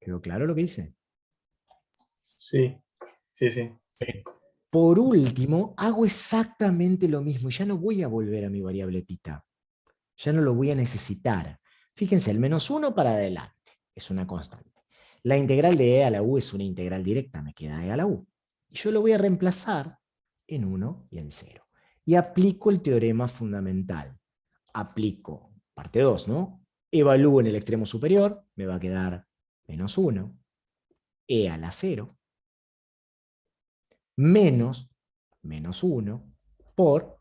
A: ¿Quedó claro lo que dice?
D: Sí, sí, sí.
A: Por último, hago exactamente lo mismo y ya no voy a volver a mi variable tita. Ya no lo voy a necesitar. Fíjense, el menos 1 para adelante es una constante. La integral de e a la u es una integral directa, me queda e a la u. Y yo lo voy a reemplazar en 1 y en 0. Y aplico el teorema fundamental. Aplico, parte 2, ¿no? Evalúo en el extremo superior, me va a quedar menos 1, e a la 0, menos 1 por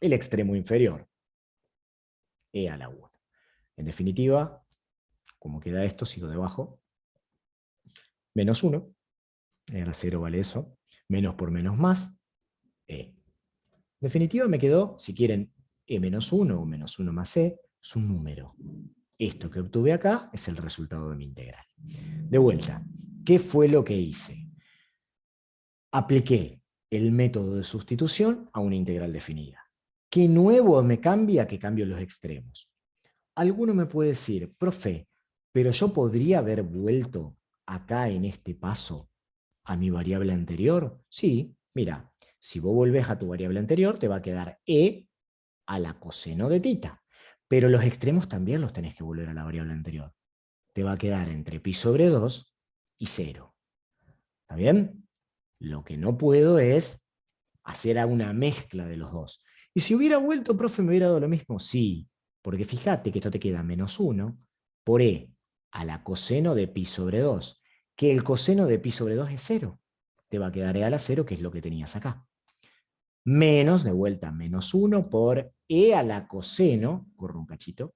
A: el extremo inferior, e a la 1. En definitiva, como queda esto, sigo debajo, menos 1, e a la 0 vale eso, Menos por menos más, e. En definitiva me quedó, si quieren, e menos 1 o menos 1 más e, es un número. Esto que obtuve acá es el resultado de mi integral. De vuelta, ¿qué fue lo que hice? Apliqué el método de sustitución a una integral definida. ¿Qué nuevo me cambia? Que cambio los extremos. Alguno me puede decir, profe, pero yo podría haber vuelto acá en este paso a mi variable anterior. Sí, mira, si vos volvés a tu variable anterior, te va a quedar e a la coseno de tita. Pero los extremos también los tenés que volver a la variable anterior. Te va a quedar entre pi sobre 2 y 0. ¿Está bien? Lo que no puedo es hacer una mezcla de los dos. Y si hubiera vuelto, profe, ¿me hubiera dado lo mismo? Sí, porque fíjate que esto te queda menos 1 por e a la coseno de pi sobre 2, que el coseno de pi sobre 2 es 0. Te va a quedar e a la 0, que es lo que tenías acá. Menos, de vuelta, menos 1 por e a la coseno, corro un cachito,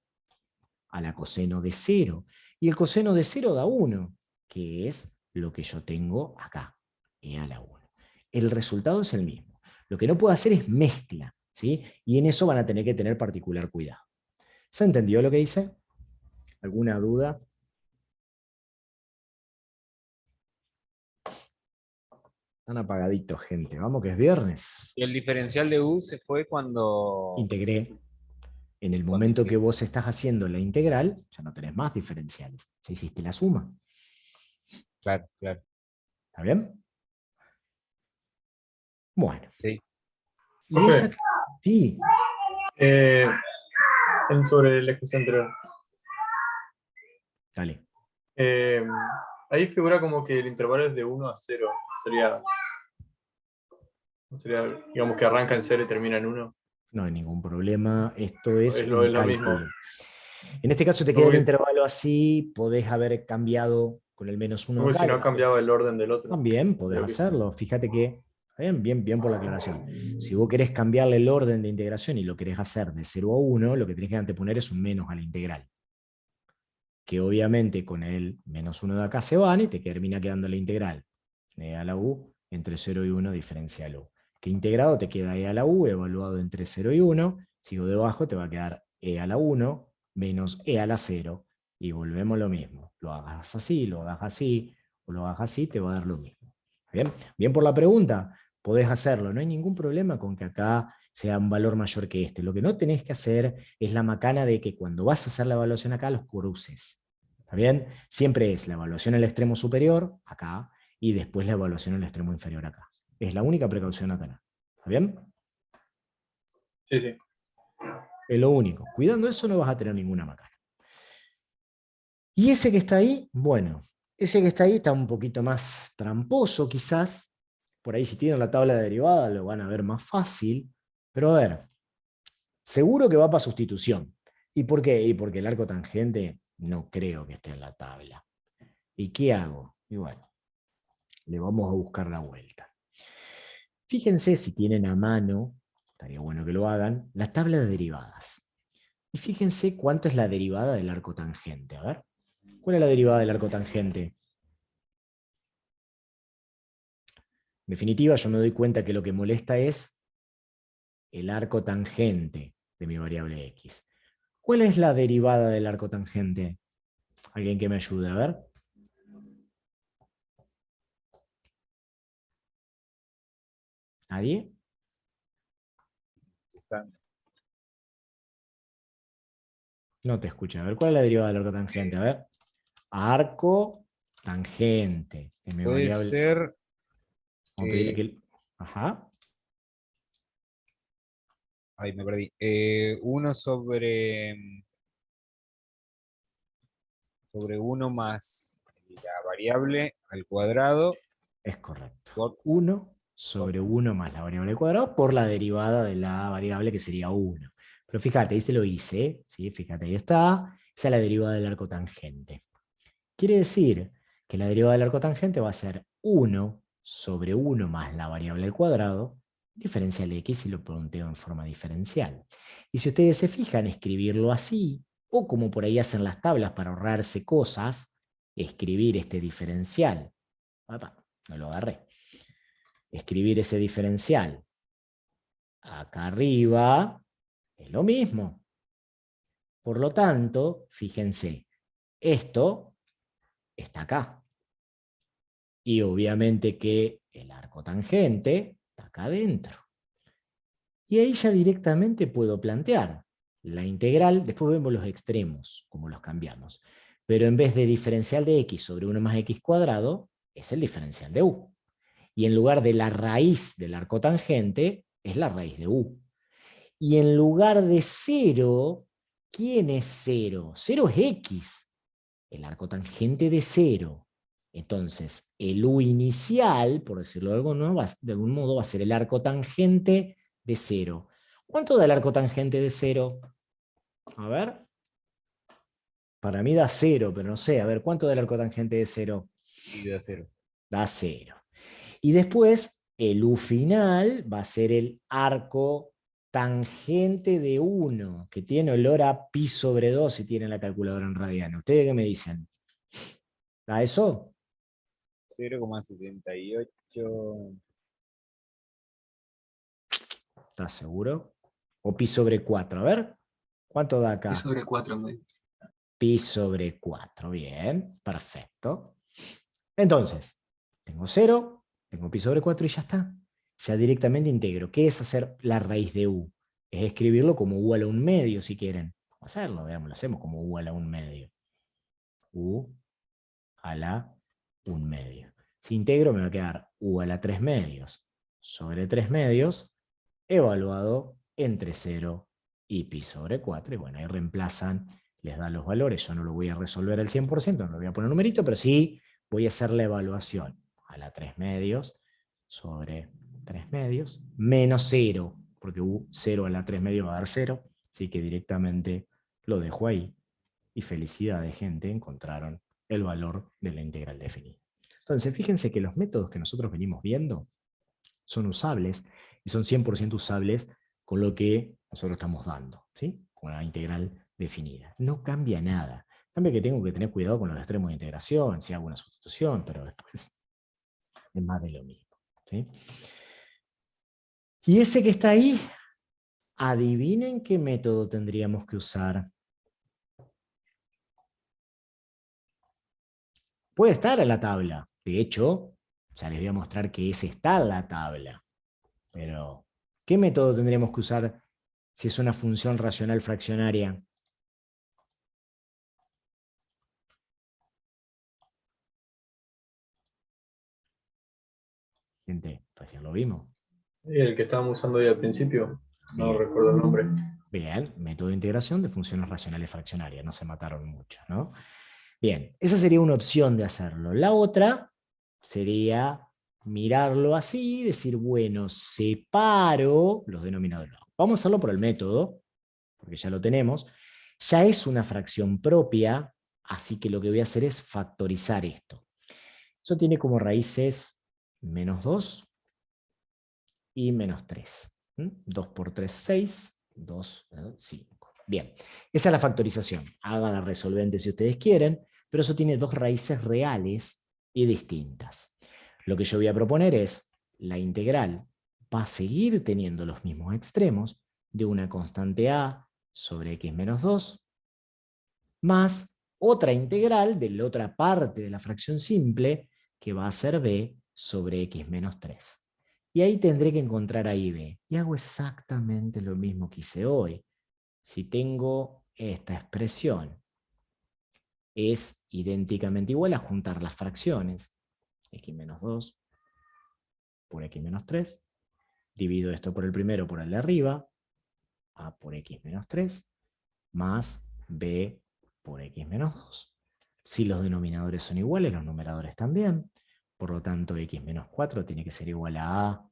A: a la coseno de 0. Y el coseno de 0 da 1, que es lo que yo tengo acá, e a la 1. El resultado es el mismo. Lo que no puedo hacer es mezcla, ¿sí? Y en eso van a tener que tener particular cuidado. ¿Se entendió lo que hice? ¿Alguna duda? Están apagaditos, gente. Vamos que es viernes.
B: Y el diferencial de U se fue cuando...
A: Integré. En el momento que vos estás haciendo la integral, ya no tenés más diferenciales. Ya hiciste la suma.
B: Claro, claro.
A: ¿Está bien? Bueno.
B: Sí.
A: Y
D: Profe.
A: esa... Sí.
D: Sobre la ecuación anterior.
A: Dale.
D: Ahí figura como que el intervalo es de 1 a 0. Sería, digamos que arranca en 0 y termina en 1.
A: No hay ningún problema. Esto es
D: Es
A: un
D: lo mismo.
A: cálculo. En este caso te queda el intervalo así. Podés haber cambiado con el menos 1
D: Como
A: acá.
D: si no cambiaba el orden del otro.
A: También podés hacerlo. Fíjate que... Bien por la aclaración. Si vos querés cambiarle el orden de integración y lo querés hacer de 0 a 1, lo que tenés que anteponer es un menos a la integral. Que obviamente con el menos 1 de acá se van y te termina quedando la integral e a la u entre 0 y 1 diferencial u. Que integrado te queda e a la u evaluado entre 0 y 1. Sigo debajo, te va a quedar e a la 1 menos e a la 0. Y volvemos lo mismo. Lo hagas así, lo hagas así, o lo hagas así, te va a dar lo mismo. Bien, bien por la pregunta. Podés hacerlo. No hay ningún problema con que acá sea un valor mayor que este. Lo que no tenés que hacer es la macana de que cuando vas a hacer la evaluación acá los cruces. ¿Está bien? Siempre es la evaluación al extremo superior, acá, y después la evaluación al extremo inferior acá. Es la única precaución a tener. ¿Está bien?
D: Sí, sí.
A: Es lo único. Cuidando eso no vas a tener ninguna macana. Y ese que está ahí, bueno, ese que está ahí está un poquito más tramposo quizás. Por ahí si tienen la tabla de derivada lo van a ver más fácil. Pero a ver, seguro que va para sustitución. ¿Y por qué? Y porque el arco tangente no creo que esté en la tabla. ¿Y qué hago? Y bueno, le vamos a buscar la vuelta. Fíjense si tienen a mano, estaría bueno que lo hagan, la tabla de derivadas. Y fíjense cuánto es la derivada del arco tangente. A ver, ¿cuál es la derivada del arco tangente? En definitiva, yo me doy cuenta que lo que molesta es el arco tangente de mi variable x. ¿Cuál es la derivada del arco tangente? ¿Alguien que me ayude? A ver. ¿Nadie? No te escucho. A ver, ¿cuál es la derivada del arco tangente? A ver. Arco tangente. Es mi
B: Puede
A: variable.
B: ser...
A: Vamos a pedirle que... Ajá.
B: Ahí me perdí. 1 sobre 1 más la variable al cuadrado.
A: Es correcto.
B: Por
A: 1 sobre 1 más la variable al cuadrado por la derivada de la variable que sería 1. Pero fíjate, ahí se lo hice. ¿Sí? Fíjate, ahí está. Esa es la derivada del arco tangente. Quiere decir que la derivada del arco tangente va a ser 1 sobre 1 más la variable al cuadrado, diferencial de x, y lo planteo en forma diferencial. Y si ustedes se fijan, escribirlo así, o como por ahí hacen las tablas para ahorrarse cosas, escribir este diferencial. Papá, no lo agarré. escribir ese diferencial acá arriba es lo mismo. Por lo tanto, fíjense, esto está acá. Y obviamente que el arco tangente está acá adentro. Y ahí ya directamente puedo plantear la integral, después vemos los extremos, como los cambiamos. Pero en vez de diferencial de x sobre 1 más x cuadrado, es el diferencial de u. Y en lugar de la raíz del arco tangente, es la raíz de u. Y en lugar de 0, ¿quién es 0? 0 es x, el arco tangente de 0. Entonces, el u inicial, por decirlo de algún modo, va a ser el arco tangente de 0. ¿Cuánto da el arco tangente de 0? A ver. Para mí da 0, pero no sé. A ver, ¿cuánto da el arco tangente de 0?
B: Y da 0.
A: Da 0. Y después, el u final va a ser el arco tangente de 1, que tiene olor a pi sobre 2 si tienen la calculadora en radiano. ¿Ustedes qué me dicen? ¿Da eso?
B: 0,78.
A: ¿Estás seguro? O pi sobre 4. A ver, ¿cuánto da acá?
E: Y sobre 4
A: Pi sobre 4. Bien, perfecto. Entonces, tengo 0, tengo pi sobre 4 y ya está. Ya directamente integro. ¿Qué es hacer la raíz de u? Es escribirlo como u a la 1 medio, si quieren. Vamos a hacerlo, veamos, lo hacemos como u a la 1 medio. U a la 1 medio. Si integro me va a quedar u a la 3 medios sobre 3 medios evaluado entre 0 y pi sobre 4. Y bueno, ahí reemplazan, les da los valores. Yo no lo voy a resolver al 100%, no lo voy a poner numerito, pero sí voy a hacer la evaluación a la 3 medios sobre 3 medios menos 0, porque 0 a la 3 medios va a dar 0, así que directamente lo dejo ahí. Y felicidades, gente, encontraron el valor de la integral definida. Entonces, fíjense que los métodos que nosotros venimos viendo son usables y son 100% usables con lo que nosotros estamos dando, ¿sí? Con la integral definida. No cambia nada. Cambia que tengo que tener cuidado con los extremos de integración, si hago una sustitución, pero después es más de lo mismo, ¿sí? Y ese que está ahí, adivinen qué método tendríamos que usar. Puede estar en la tabla. De hecho, ya les voy a mostrar que ese está en la tabla. Pero, ¿qué método tendríamos que usar si es una función racional fraccionaria? Gente, recién lo vimos.
D: Y el que estábamos usando hoy al principio, no
A: Bien.
D: recuerdo el nombre.
A: Bien, método de integración de funciones racionales fraccionarias. No se mataron mucho, ¿no? Bien, esa sería una opción de hacerlo. La otra sería mirarlo así, decir, bueno, separo los denominadores. Vamos a hacerlo por el método, porque ya lo tenemos. Ya es una fracción propia, así que lo que voy a hacer es factorizar esto. Eso tiene como raíces menos 2 y menos 3. 2 por 3, 6. 2, 5. Bien, esa es la factorización. Hagan la resolvente si ustedes quieren, pero eso tiene dos raíces reales y distintas. Lo que yo voy a proponer es, la integral va a seguir teniendo los mismos extremos de una constante a sobre x menos 2, más otra integral de la otra parte de la fracción simple, que va a ser b sobre x menos 3. Y ahí tendré que encontrar a y b. Y hago exactamente lo mismo que hice hoy. Si tengo esta expresión, es idénticamente igual a juntar las fracciones, x menos 2 por x menos 3, divido esto por el primero por el de arriba, a por x menos 3, más b por x menos 2. Si los denominadores son iguales, los numeradores también. Por lo tanto, x menos 4 tiene que ser igual a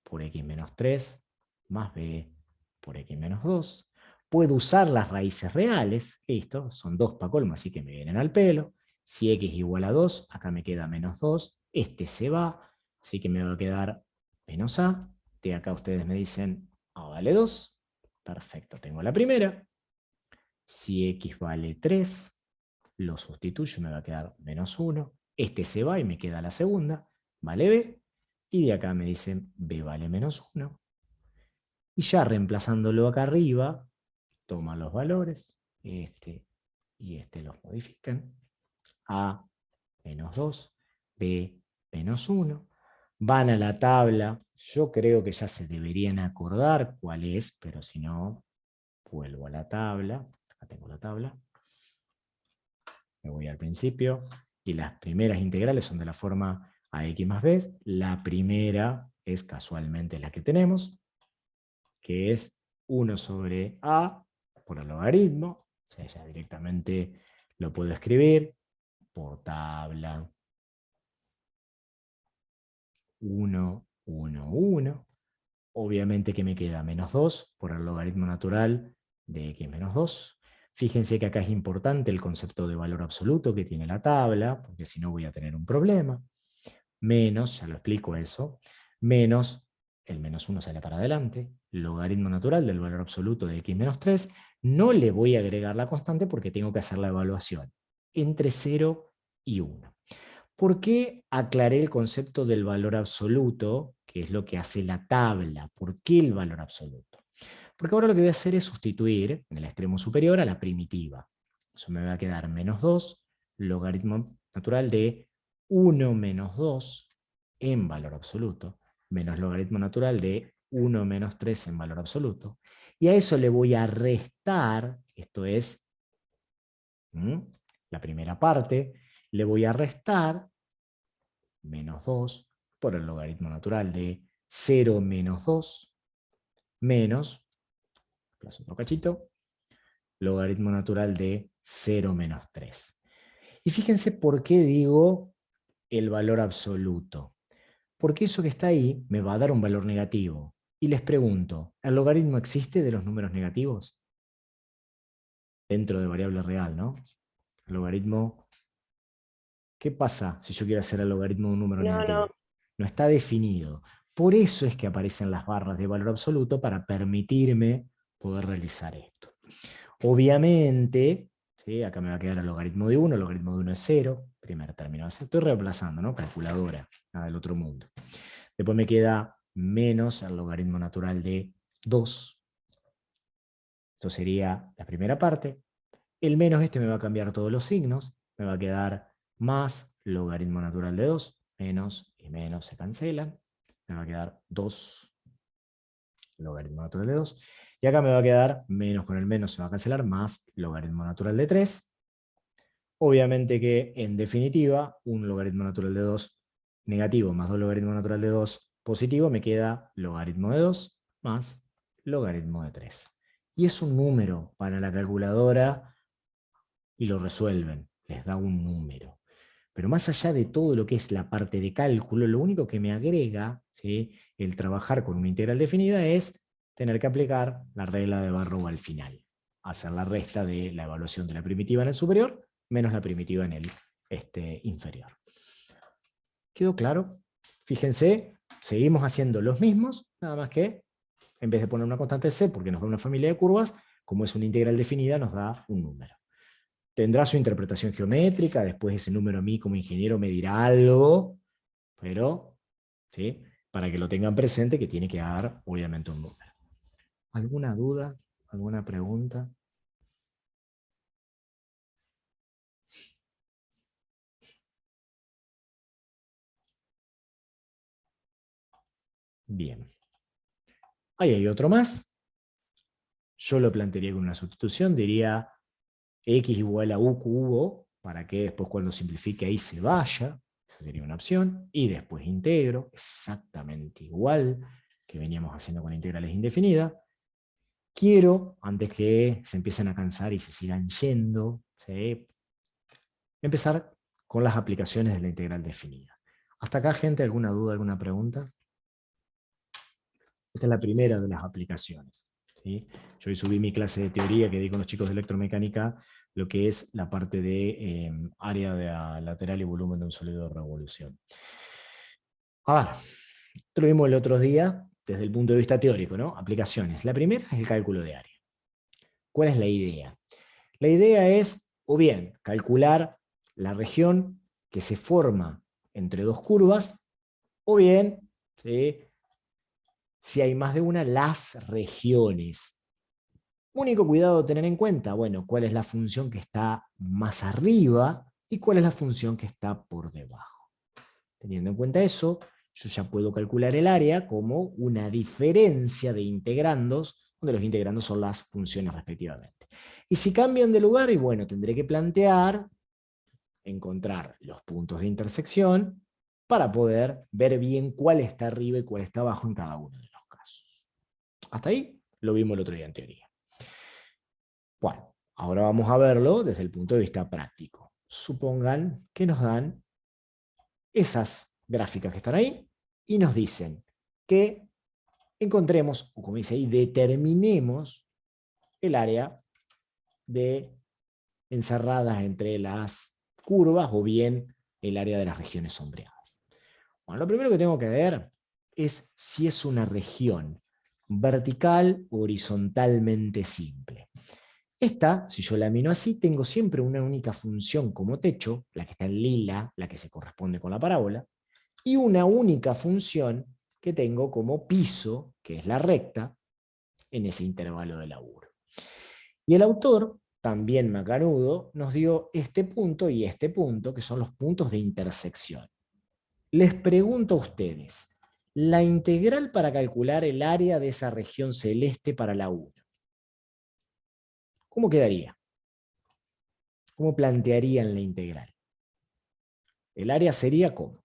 A: por x menos 3 más b por x menos 2. Puedo usar las raíces reales, listo, son 2 para colmo, así que me vienen al pelo. Si x igual a 2, acá me queda menos 2, este se va, así que me va a quedar menos a. De acá ustedes me dicen, a vale 2, perfecto, tengo la primera. Si x vale 3, lo sustituyo, me va a quedar menos 1. Este se va y me queda la segunda, vale b. Y de acá me dice b vale menos 1. Y ya reemplazándolo acá arriba, toma los valores, este y este los modifican. A menos 2, B menos 1. Van a la tabla. Yo creo que ya se deberían acordar cuál es, pero si no, vuelvo a la tabla. Acá tengo la tabla. Me voy al principio. Y las primeras integrales son de la forma ax más b. La primera es casualmente la que tenemos, que es 1 sobre a por el logaritmo. O sea, ya directamente lo puedo escribir por tabla. 1, 1, 1. Obviamente que me queda menos 2 por el logaritmo natural de x menos 2. Fíjense que acá es importante el concepto de valor absoluto que tiene la tabla, porque si no voy a tener un problema. Menos, ya lo explico eso, menos, el menos 1 sale para adelante, logaritmo natural del valor absoluto de x menos 3, no le voy a agregar la constante porque tengo que hacer la evaluación entre 0 y 1. ¿Por qué aclaré el concepto del valor absoluto, que es lo que hace la tabla? ¿Por qué el valor absoluto? Porque ahora lo que voy a hacer es sustituir en el extremo superior a la primitiva. Eso me va a quedar menos 2, logaritmo natural de 1 menos 2 en valor absoluto, menos logaritmo natural de 1 menos 3 en valor absoluto. Y a eso le voy a restar, esto es la primera parte, le voy a restar menos 2 por el logaritmo natural de 0 menos 2 menos, otro cachito, logaritmo natural de 0 menos 3. Y fíjense por qué digo el valor absoluto. Porque eso que está ahí me va a dar un valor negativo. Y les pregunto, ¿el logaritmo existe de los números negativos? Dentro de variable real, ¿no? El logaritmo, ¿qué pasa si yo quiero hacer el logaritmo de un número
C: No,
A: negativo?
C: no.
A: No está definido. Por eso es que aparecen las barras de valor absoluto para permitirme poder realizar esto. Obviamente, ¿sí? Acá me va a quedar el logaritmo de 1, el logaritmo de 1 es 0, primer término. Estoy reemplazando, ¿no? Calculadora, nada del otro mundo. Después me queda menos el logaritmo natural de 2. Esto sería la primera parte. El menos este me va a cambiar todos los signos. Me va a quedar más logaritmo natural de 2. Menos y menos se cancelan. Me va a quedar 2 logaritmo natural de 2. Y acá me va a quedar menos con el menos se va a cancelar, más logaritmo natural de 3. Obviamente que, en definitiva, un logaritmo natural de 2 negativo más 2 logaritmo natural de 2 positivo me queda logaritmo de 2 más logaritmo de 3. Y es un número para la calculadora y lo resuelven, les da un número. Pero más allá de todo lo que es la parte de cálculo, lo único que me agrega, ¿sí?, el trabajar con una integral definida es tener que aplicar la regla de Barrow al final. Hacer la resta de la evaluación de la primitiva en el superior menos la primitiva en el inferior. ¿Quedó claro? Fíjense, seguimos haciendo los mismos, nada más que en vez de poner una constante c, porque nos da una familia de curvas, como es una integral definida, nos da un número. Tendrá su interpretación geométrica, después ese número a mí como ingeniero me dirá algo, pero ¿sí?, para que lo tengan presente que tiene que dar obviamente un número. ¿Alguna duda? ¿Alguna pregunta? Bien. Ahí hay otro más. Yo lo plantearía con una sustitución, diría x igual a u cubo, para que después cuando simplifique ahí se vaya. Esa sería una opción. Y después integro, exactamente igual que veníamos haciendo con integrales indefinidas. Quiero, antes que se empiecen a cansar y se sigan yendo, ¿sí?, empezar con las aplicaciones de la integral definida. ¿Hasta acá, gente, alguna duda, alguna pregunta? Esta es la primera de las aplicaciones, ¿sí? Yo hoy subí mi clase de teoría que di con los chicos de electromecánica, lo que es la parte de área de lateral y volumen de un sólido de revolución. A ver, esto lo vimos el otro día desde el punto de vista teórico, ¿no? Aplicaciones. La primera es el cálculo de área. ¿Cuál es la idea? La idea es, o bien, calcular la región que se forma entre dos curvas, o bien ¿sí? Si hay más de una, las regiones. Único cuidado a tener en cuenta, bueno, cuál es la función que está más arriba y cuál es la función que está por debajo. Teniendo en cuenta eso, yo ya puedo calcular el área como una diferencia de integrandos, donde los integrandos son las funciones respectivamente. Y si cambian de lugar, y bueno, tendré que plantear, encontrar los puntos de intersección para poder ver bien cuál está arriba y cuál está abajo en cada uno de los casos. Hasta ahí lo vimos el otro día en teoría. Bueno, ahora vamos a verlo desde el punto de vista práctico. Supongan que nos dan esas gráficas que están ahí y nos dicen que encontremos, o como dice ahí, determinemos el área de encerradas entre las curvas o bien el área de las regiones sombreadas. Bueno, lo primero que tengo que ver es si es una región vertical o horizontalmente simple. Esta, si yo la miro así, tengo siempre una única función como techo, la que está en lila, la que se corresponde con la parábola, y una única función que tengo como piso, que es la recta, en ese intervalo de laburo. Y el autor, también macanudo, nos dio este punto y este punto, que son los puntos de intersección. Les pregunto a ustedes, la integral para calcular el área de esa región celeste para la 1, ¿cómo quedaría? ¿Cómo plantearían la integral? El área sería ¿cómo?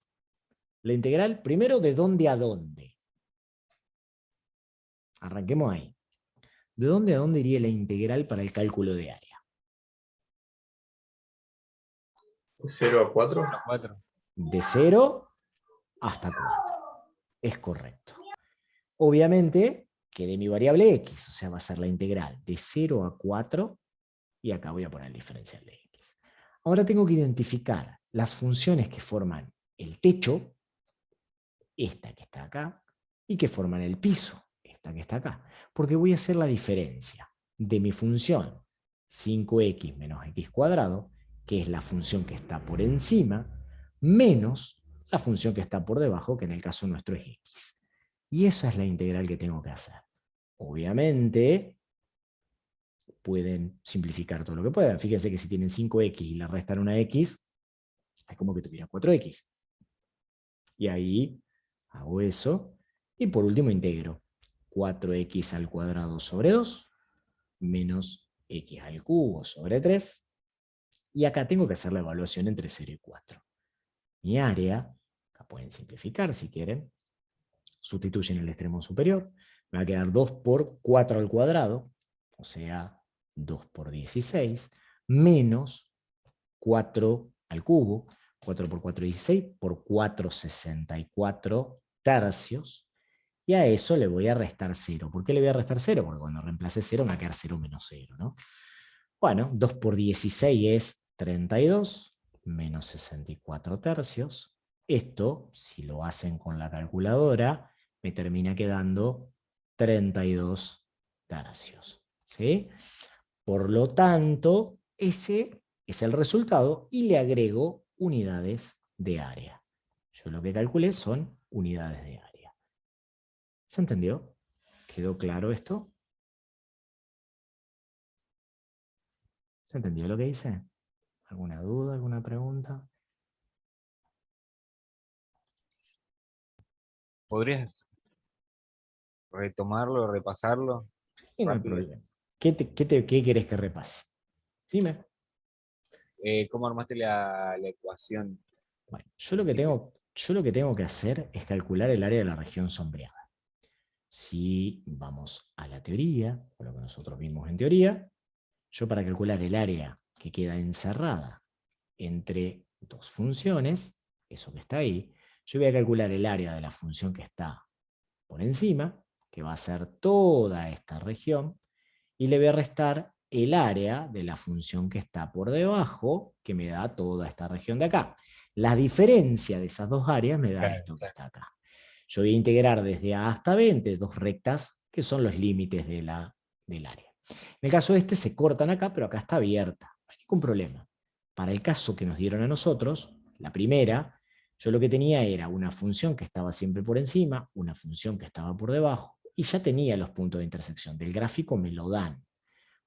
A: La integral, primero, ¿de dónde a dónde? Arranquemos ahí. ¿De dónde a dónde iría la integral para el cálculo de área?
D: 0 a 4.
B: A 4.
A: De 0 hasta 4. Es correcto. Obviamente, que de mi variable x, o sea, va a ser la integral de 0 a 4, y acá voy a poner el diferencial de x. Ahora tengo que identificar las funciones que forman el techo, esta que está acá, y que forman el piso, esta que está acá, porque voy a hacer la diferencia de mi función 5x menos x cuadrado, que es la función que está por encima, menos la función que está por debajo, que en el caso nuestro es x. Y esa es la integral que tengo que hacer. Obviamente, pueden simplificar todo lo que puedan. Fíjense que si tienen 5x y le restan una x, es como que tuviera 4x. Y ahí hago eso. Y por último integro 4x al cuadrado sobre 2 menos x al cubo sobre 3. Y acá tengo que hacer la evaluación entre 0 y 4. Mi área, acá pueden simplificar si quieren, sustituyen el extremo superior, me va a quedar 2 por 4 al cuadrado, o sea, 2 por 16, menos 4 al cubo, 4 por 4, 16, por 4, 64 tercios, y a eso le voy a restar 0. ¿Por qué le voy a restar 0? Porque cuando reemplace 0 me va a quedar 0 menos 0, ¿no? Bueno, 2 por 16 es 32, menos 64 tercios. Esto, si lo hacen con la calculadora, me termina quedando 32 tercios. ¿Sí? Por lo tanto, ese es el resultado y le agrego unidades de área. Yo lo que calculé son unidades de área. ¿Se entendió? ¿Quedó claro esto? ¿Se entendió lo que hice? ¿Alguna duda, alguna pregunta?
B: ¿Podrías retomarlo, repasarlo
A: Y no hay
B: rápido?
A: problema. ¿Qué querés que repase? Dime.
B: ¿Cómo armaste la ecuación?
A: Bueno, yo lo que tengo que hacer es calcular el área de la región sombreada. Si vamos a la teoría, o lo que nosotros vimos en teoría, yo para calcular el área que queda encerrada entre dos funciones, eso que está ahí, yo voy a calcular el área de la función que está por encima, que va a ser toda esta región, y le voy a restar el área de la función que está por debajo, que me da toda esta región de acá. La diferencia de esas dos áreas me da
B: Claro,
A: esto que está acá. Yo voy a integrar desde A hasta B entre dos rectas, que son los límites del área. En el caso este se cortan acá, pero acá está abierta. No hay ningún problema. Para el caso que nos dieron a nosotros, la primera, Yo lo que tenía era una función que estaba siempre por encima, una función que estaba por debajo, y ya tenía los puntos de intersección. Del gráfico me lo dan.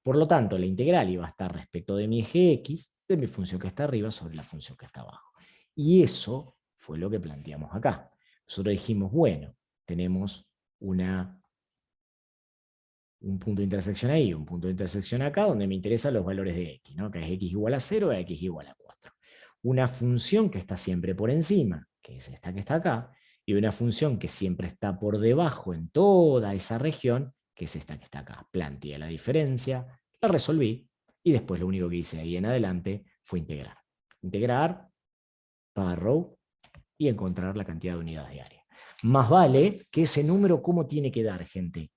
A: Por lo tanto, la integral iba a estar respecto de mi eje X, de mi función que está arriba sobre la función que está abajo. Y eso fue lo que planteamos acá. Nosotros dijimos, bueno, tenemos un punto de intersección ahí, un punto de intersección acá, donde me interesan los valores de x, ¿no? Que es x igual a 0 a x igual a 4. Una función que está siempre por encima, que es esta que está acá, y una función que siempre está por debajo en toda esa región, que es esta que está acá. Planteé la diferencia, la resolví, y después lo único que hice ahí en adelante fue integrar. Integrar, row, y encontrar la cantidad de unidades de área. Más vale que ese número, ¿cómo tiene que dar, gente?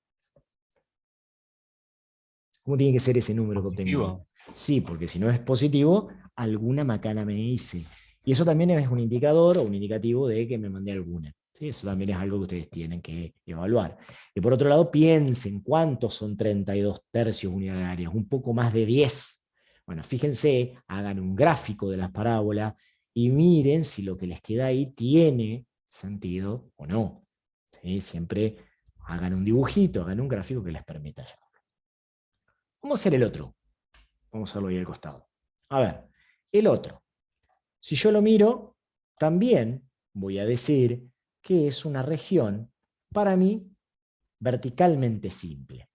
A: ¿Cómo tiene que ser ese número que obtengo? Sí, porque si no es positivo, alguna macana me hice. Y eso también es un indicador o un indicativo de que me mandé alguna. ¿Sí? Eso también es algo que ustedes tienen que evaluar. Y por otro lado, piensen cuántos son 32 tercios unidades de área, un poco más de 10. Bueno, fíjense, hagan un gráfico de las parábolas y miren si lo que les queda ahí tiene sentido o no. ¿Sí? Siempre hagan un dibujito, hagan un gráfico que les permita llevar. Vamos a hacer el otro. Vamos a hacerlo ahí al costado. A ver, el otro. Si yo lo miro, también voy a decir que es una región, para mí, verticalmente simple.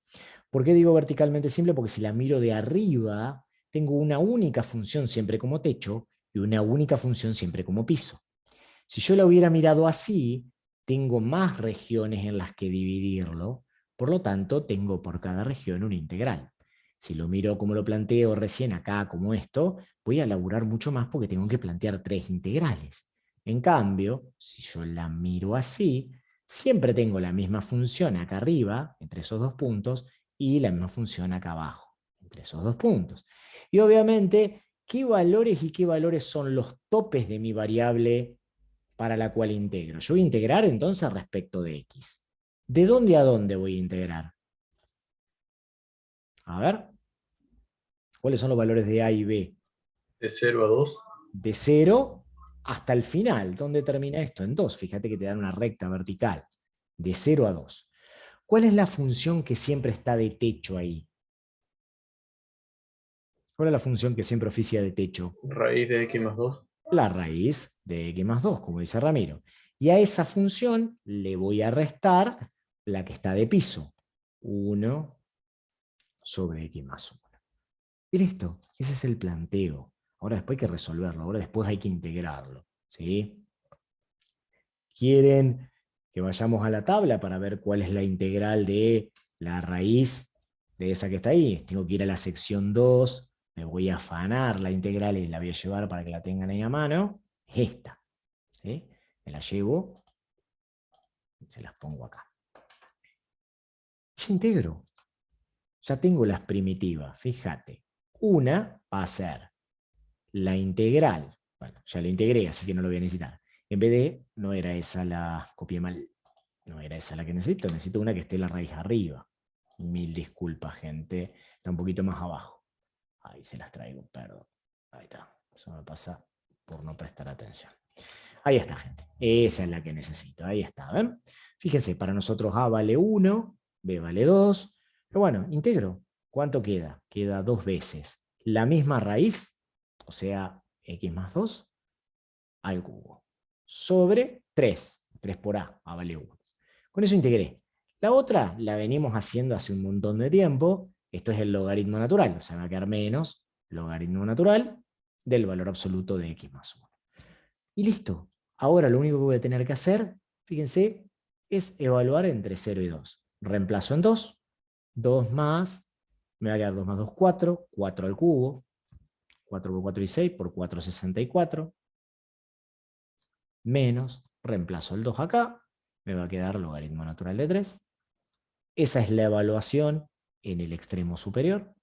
A: ¿Por qué digo verticalmente simple? Porque si la miro de arriba, tengo una única función siempre como techo y una única función siempre como piso. Si yo lo hubiera mirado así, tengo más regiones en las que dividirlo, por lo tanto, tengo por cada región una integral. Si lo miro como lo planteo recién acá, como esto, voy a laburar mucho más porque tengo que plantear 3 integrales. En cambio, si yo la miro así, siempre tengo la misma función acá arriba, entre esos 2 puntos, y la misma función acá abajo, entre esos 2 puntos. Y obviamente, ¿qué valores y qué valores son los topes de mi variable para la cual integro? Yo voy a integrar entonces respecto de x. ¿De dónde a dónde voy a integrar? A ver, ¿cuáles son los valores de a y b?
D: De 0 a 2.
A: De 0 hasta el final. ¿Dónde termina esto? En 2. Fíjate que te dan una recta vertical. De 0 a 2. ¿Cuál es la función que siempre está de techo ahí? ¿Cuál es la función que siempre oficia de techo?
D: Raíz de x más 2.
A: La raíz de x más 2, como dice Ramiro. Y a esa función le voy a restar la que está de piso. 1 sobre x más 1. Y listo, ese es el planteo. Ahora después hay que resolverlo, ahora después hay que integrarlo. ¿Sí? ¿Quieren que vayamos a la tabla para ver cuál es la integral de la raíz de esa que está ahí? Tengo que ir a la sección 2, me voy a afanar la integral y la voy a llevar para que la tengan ahí a mano. Esta. ¿Sí? Me la llevo, se las pongo acá. Ya integro. Ya tengo las primitivas, fíjate. Una va a ser la integral. Bueno, ya la integré, así que no lo voy a necesitar. En vez de, no era esa la, copié mal, no era esa la que necesito una que esté la raíz arriba. Mil disculpas, gente. Está un poquito más abajo. Ahí se las traigo, perdón. Ahí está. Eso me pasa por no prestar atención. Ahí está, gente. Esa es la que necesito. Ahí está, ¿ven? Fíjense, para nosotros A vale 1, B vale 2. Pero bueno, integro. ¿Cuánto queda? Queda 2 veces la misma raíz, o sea, x más 2 al cubo, sobre 3. 3 por A vale 1. Con eso integré. La otra la venimos haciendo hace un montón de tiempo. Esto es el logaritmo natural, o sea, va a quedar menos logaritmo natural del valor absoluto de x más 1. Y listo. Ahora lo único que voy a tener que hacer, fíjense, es evaluar entre 0 y 2. Reemplazo en 2. 2 más, me va a quedar 2 más 2, 4. 4 al cubo. 4 por 4 y 6 por 4, 64. Menos, reemplazo el 2 acá. Me va a quedar logaritmo natural de 3. Esa es la evaluación en el extremo superior.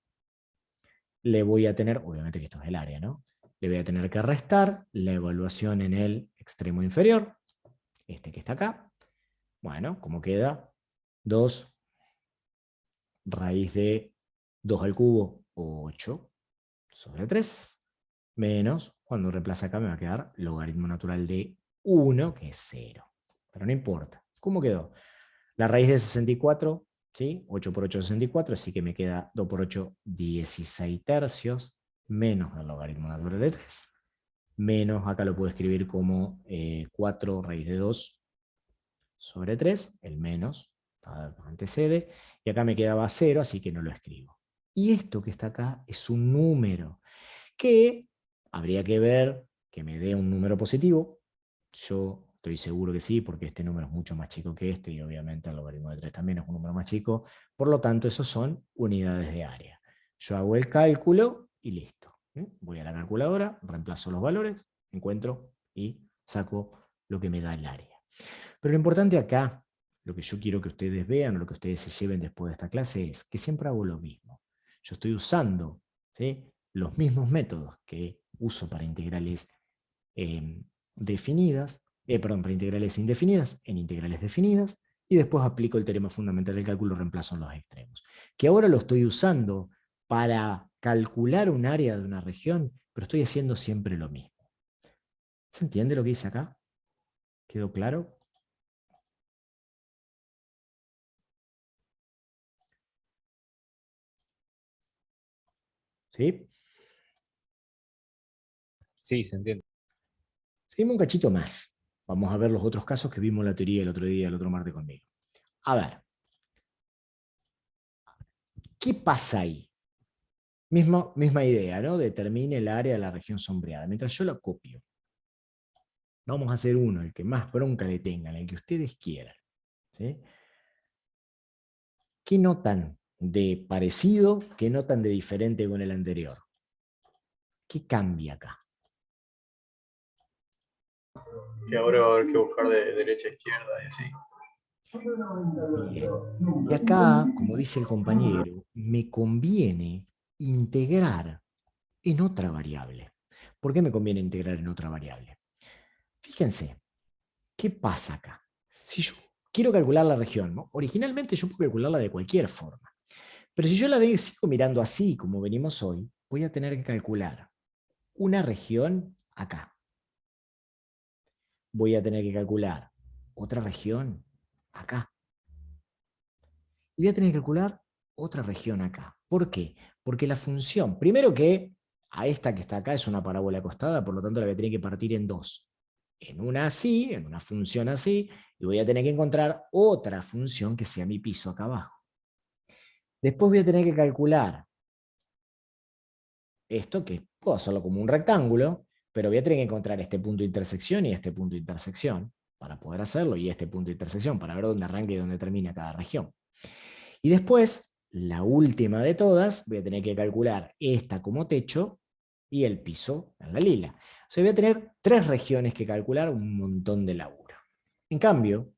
A: Le voy a tener, obviamente que esto es el área, ¿no? Le voy a tener que restar la evaluación en el extremo inferior, este que está acá. Bueno, como queda 2 raíz de 2 al cubo, 8 sobre 3, menos, cuando reemplace acá me va a quedar logaritmo natural de 1, que es 0. Pero no importa. ¿Cómo quedó? La raíz de 64, ¿sí? 8 por 8 es 64, así que me queda 2 por 8, 16 tercios, menos el logaritmo natural de 3, menos, acá lo puedo escribir como 4 raíz de 2 sobre 3, el menos antecede, y acá me quedaba 0, así que no lo escribo. Y esto que está acá es un número, que habría que ver que me dé un número positivo. Yo estoy seguro que sí, porque este número es mucho más chico que este, y obviamente el logaritmo de 3 también es un número más chico, por lo tanto esos son unidades de área. Yo hago el cálculo y listo. Voy a la calculadora, reemplazo los valores, encuentro y saco lo que me da el área. Pero lo importante acá, lo que yo quiero que ustedes vean, o lo que ustedes se lleven después de esta clase, es que siempre hago lo mismo. Yo estoy usando, ¿sí?, los mismos métodos que uso para integrales para integrales indefinidas en integrales definidas, y después aplico el teorema fundamental del cálculo, reemplazo en los extremos. Que ahora lo estoy usando para calcular un área de una región, pero estoy haciendo siempre lo mismo. ¿Se entiende lo que hice acá? ¿Quedó claro? ¿Sí?
B: Sí, se entiende.
A: Seguimos un cachito más. Vamos a ver los otros casos que vimos en la teoría el otro día, el otro martes conmigo. A ver. ¿Qué pasa ahí? Misma idea, ¿no? Determine el área de la región sombreada. Mientras yo lo copio, vamos a hacer uno, el que más bronca le tengan, el que ustedes quieran. ¿Sí? ¿Qué notan de parecido? ¿Qué notan de diferente con el anterior? ¿Qué cambia acá?
D: Que ahora va a haber que buscar de derecha a izquierda y así.
A: Bien. Y acá, como dice el compañero, me conviene integrar en otra variable. ¿Por qué me conviene integrar en otra variable? Fíjense, ¿qué pasa acá? Si yo quiero calcular la región, ¿no? Originalmente yo puedo calcularla de cualquier forma. Pero si yo sigo mirando así, como venimos hoy, voy a tener que calcular una región acá. Voy a tener que calcular otra región acá. Y voy a tener que calcular otra región acá. ¿Por qué? Porque la función, primero que a esta que está acá es una parábola acostada, por lo tanto la voy a tener que partir en dos. En una así, en una función así, y voy a tener que encontrar otra función que sea mi piso acá abajo. Después voy a tener que calcular esto, que puedo hacerlo como un rectángulo, pero voy a tener que encontrar este punto de intersección y este punto de intersección para poder hacerlo, y este punto de intersección para ver dónde arranca y dónde termina cada región. Y después, la última de todas, voy a tener que calcular esta como techo y el piso en la lila. O sea, voy a tener 3 regiones que calcular, un montón de laburo. En cambio,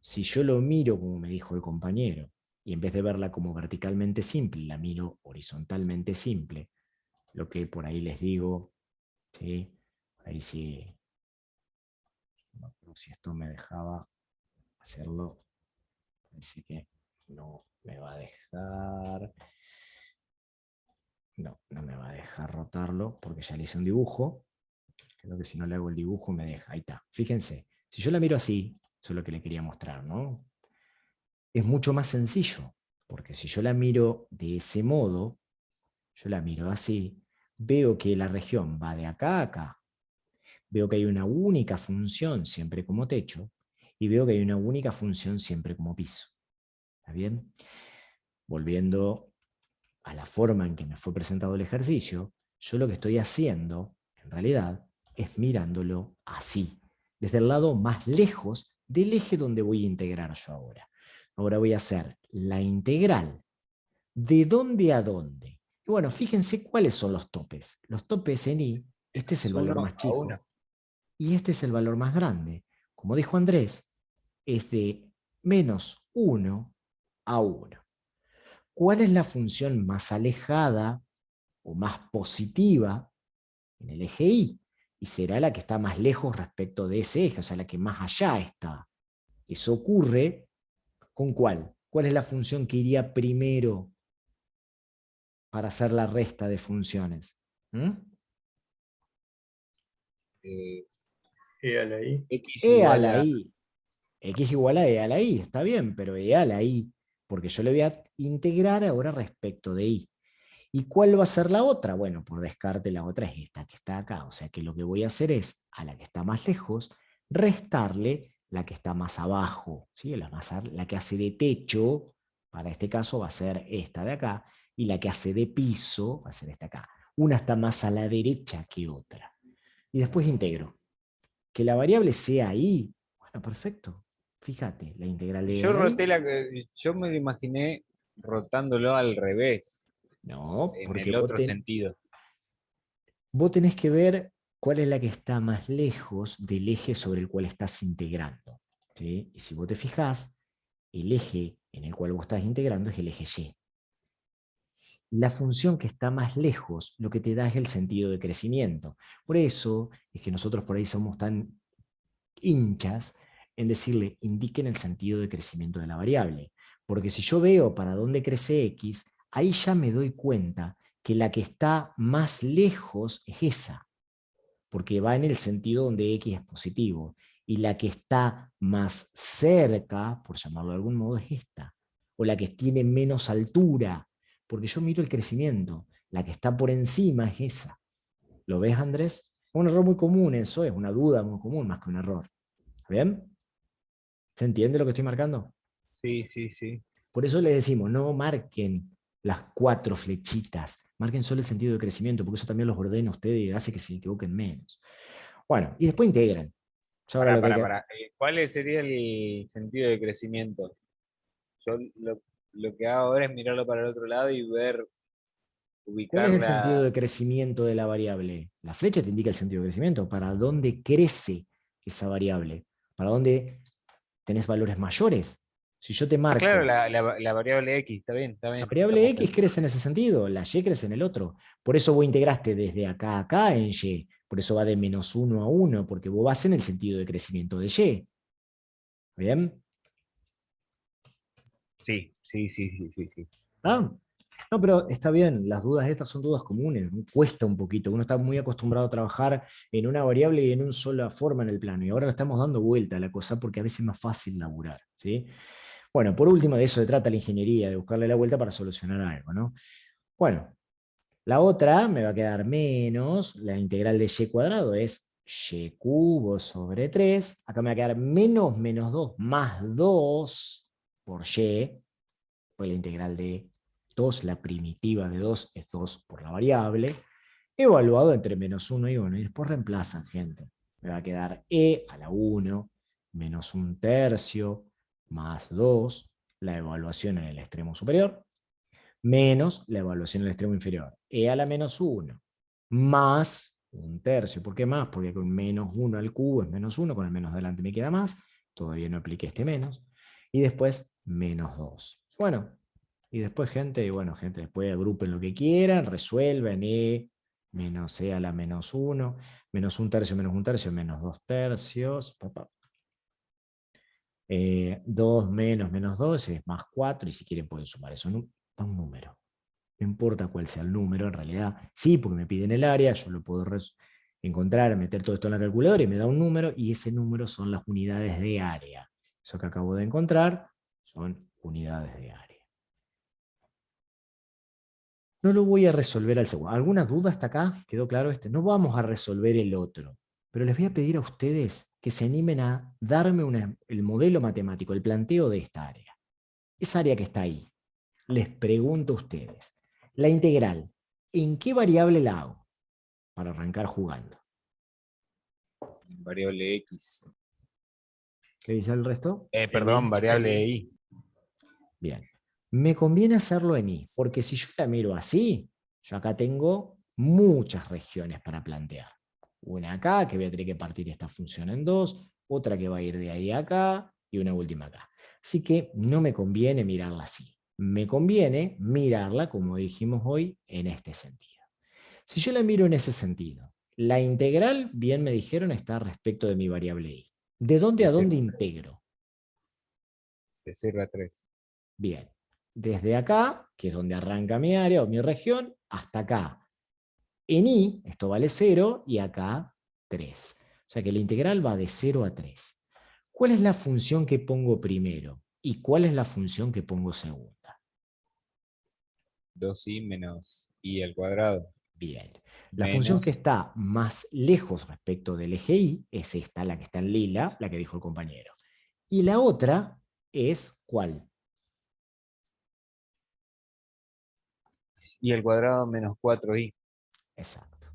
A: si yo lo miro como me dijo el compañero, y en vez de verla como verticalmente simple, la miro horizontalmente simple, lo que por ahí les digo, ¿sí? Ahí sí, no, si esto me dejaba hacerlo, parece que no me va a dejar. No, no me va a dejar rotarlo porque ya le hice un dibujo. Creo que si no le hago el dibujo me deja. Ahí está. Fíjense, si yo la miro así, eso es lo que le quería mostrar, ¿no? Es mucho más sencillo, porque si yo la miro de ese modo, yo la miro así, veo que la región va de acá a acá. Veo que hay una única función siempre como techo y veo que hay una única función siempre como piso. ¿Está bien? Volviendo a la forma en que me fue presentado el ejercicio, yo lo que estoy haciendo, en realidad, es mirándolo así, desde el lado más lejos del eje donde voy a integrar yo ahora. Ahora voy a hacer la integral de dónde a dónde. Y bueno, fíjense cuáles son los topes. Los topes en I, este es el
B: Es
A: valor
B: 1
A: más
B: a 1.
A: chico y este es el valor más grande. Como dijo Andrés, es de -1 a 1. ¿Cuál es la función más alejada o más positiva en el eje Y? Y será la que está más lejos respecto de ese eje, o sea, la que más allá está. Eso ocurre ¿con cuál? ¿Cuál es la función que iría primero para hacer la resta de funciones? ¿Mm?
B: Eh,
D: E a la I.
B: X
A: E a
B: igual
A: la
B: a...
A: I. X igual a E a la I, está bien, pero E a la I, porque yo le voy a integrar ahora respecto de I. ¿Y cuál va a ser la otra? Bueno, por descarte la otra es esta que está acá. O sea que lo que voy a hacer es, a la que está más lejos, restarle la que está más abajo. ¿Sí? La que hace de techo, para este caso va a ser esta de acá, y la que hace de piso va a ser esta acá. Una está más a la derecha que otra. Y después integro. Que la variable sea I. Bueno, perfecto. Fíjate, la integral de
B: Yo
A: la I.
B: roté yo me lo imaginé rotándolo al revés,
A: No,
B: en
A: porque
B: el otro sentido.
A: vos tenés que ver cuál es la que está más lejos del eje sobre el cual estás integrando. ¿Sí? Y si vos te fijás, el eje en el cual vos estás integrando es el eje Y. La función que está más lejos lo que te da es el sentido de crecimiento. Por eso es que nosotros por ahí somos tan hinchas en decirle indiquen el sentido de crecimiento de la variable. Porque si yo veo para dónde crece X, ahí ya me doy cuenta que la que está más lejos es esa, porque va en el sentido donde X es positivo. Y la que está más cerca, por llamarlo de algún modo, es esta. O la que tiene menos altura, porque yo miro el crecimiento. La que está por encima es esa. ¿Lo ves, Andrés? Es un error muy común eso, es una duda muy común más que un error. ¿Bien? ¿Se entiende lo que estoy marcando?
B: Sí, sí, sí.
A: Por eso le decimos, no marquen las 4 flechitas, marquen solo el sentido de crecimiento, porque eso también los ordena a ustedes y hace que se equivoquen menos. Bueno, y después integran. Yo ahora lo que hay que...
B: Para. ¿Cuál sería el sentido de crecimiento? Yo lo que hago ahora es mirarlo para el otro lado y ver,
A: ¿Cuál es el sentido
B: ubicarla.
A: de crecimiento de la variable? La flecha te indica el sentido de crecimiento, para dónde crece esa variable, para dónde tenés valores mayores. Si yo te
B: Ah, claro,
A: marco,
B: la variable X, está
A: la
B: bien.
A: variable X crece en ese sentido, la Y crece en el otro. Por eso vos integraste desde acá a acá en Y. Por eso va de -1 a 1, porque vos vas en el sentido de crecimiento de Y. ¿Bien?
B: Sí, sí, sí, sí, sí, sí.
A: ¿Ah? No, pero está bien, las dudas estas son dudas comunes, cuesta un poquito, uno está muy acostumbrado a trabajar en una variable y en una sola forma en el plano, y ahora le estamos dando vuelta a la cosa porque a veces es más fácil laburar, ¿sí? Bueno, por último, de eso se trata la ingeniería, de buscarle la vuelta para solucionar algo, ¿no? Bueno, la otra me va a quedar menos, la integral de y cuadrado es y cubo sobre 3, acá me va a quedar menos 2 más 2 por y, pues la integral de 2, la primitiva de 2 es 2 por la variable, evaluado entre -1 y 1, y después reemplazan, gente. Me va a quedar e a la 1 menos 1/3 más 2, la evaluación en el extremo superior, menos la evaluación en el extremo inferior, e a la -1, más 1/3. ¿Por qué más? Porque con -1 al cubo es -1, con el menos delante me queda más, todavía no apliqué este menos, y después -2. Bueno, y después, gente, después agrupen lo que quieran, resuelven menos e a la -1, menos 1/3 menos 1/3, menos 2/3, 2 menos 2 es más 4, y si quieren pueden sumar eso, da un número. No importa cuál sea el número, en realidad, sí, porque me piden el área, yo lo puedo encontrar, meter todo esto en la calculadora y me da un número, y ese número son las unidades de área. Eso que acabo de encontrar son unidades de área. No lo voy a resolver al segundo. ¿Alguna duda hasta acá? ¿Quedó claro este? No vamos a resolver el otro, pero les voy a pedir a ustedes que se animen a darme el modelo matemático, el planteo de esta área. Esa área que está ahí. Les pregunto a ustedes. La integral, ¿en qué variable la hago? Para arrancar jugando.
B: Variable X.
A: ¿Qué dice el resto?
B: Perdón, variable
D: I.
B: Y.
A: Bien. Me conviene hacerlo en I, porque si yo la miro así, yo acá tengo muchas regiones para plantear. Una acá, que voy a tener que partir esta función en dos, otra que va a ir de ahí a acá, y una última acá. Así que no me conviene mirarla así. Me conviene mirarla, como dijimos hoy, en este sentido. Si yo la miro en ese sentido, la integral, bien me dijeron, está respecto de mi variable I. ¿De dónde a dónde integro?
B: De 0 a 3.
A: Bien, desde acá, que es donde arranca mi área o mi región, hasta acá. En I, esto vale 0 y acá 3. sea que la integral va de 0 a 3. ¿Cuál es la función que pongo primero? ¿Y cuál es la función que pongo segunda?
B: 2i menos i al cuadrado.
A: Bien. La función que
B: Menos,
A: está más lejos respecto del eje y es esta, la que está en lila, la que dijo el compañero. Y la otra es, ¿cuál?
B: i al cuadrado menos 4i.
A: Exacto.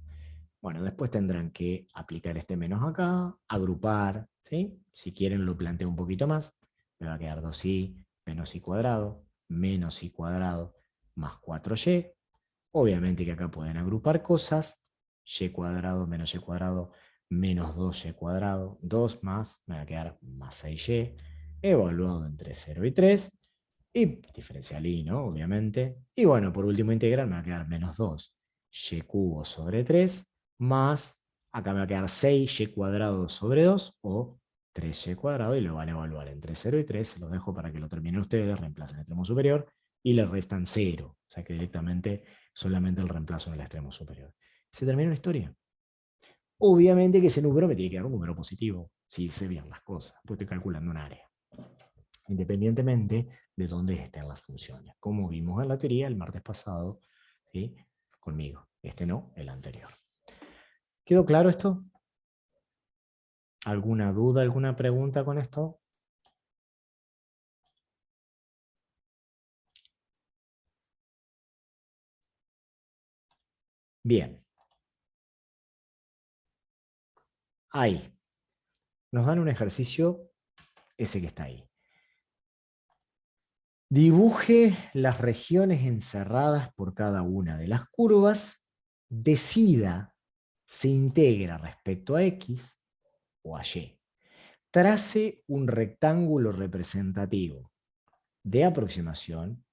A: Bueno, después tendrán que aplicar este menos acá, agrupar, ¿sí? Si quieren lo planteo un poquito más, me va a quedar 2i menos i cuadrado, menos i cuadrado, más 4y. Obviamente que acá pueden agrupar cosas, y cuadrado menos y cuadrado menos 2y cuadrado, 2 más, me va a quedar más 6y, evaluado entre 0 y 3, y diferencial y, ¿no? Obviamente. Y bueno, por último integral me va a quedar menos 2 y cubo sobre 3, más, acá me va a quedar 6y cuadrado sobre 2, o 3y cuadrado, y lo van a evaluar entre 0 y 3, se los dejo para que lo terminen ustedes, reemplacen el extremo superior, y le restan 0, o sea que directamente solamente el reemplazo en el extremo superior. Se termina la historia. Obviamente que ese número me tiene que dar un número positivo, si sé bien las cosas, porque estoy calculando un área. Independientemente de dónde estén las funciones. Como vimos en la teoría el martes pasado, ¿sí? Conmigo. Este no, el anterior. ¿Quedó claro esto? ¿Alguna duda, alguna pregunta con esto? Bien. Ahí. Nos dan un ejercicio, ese que está ahí. Dibuje las regiones encerradas por cada una de las curvas, decida se integra respecto a X o a Y. Trace un rectángulo representativo de aproximación,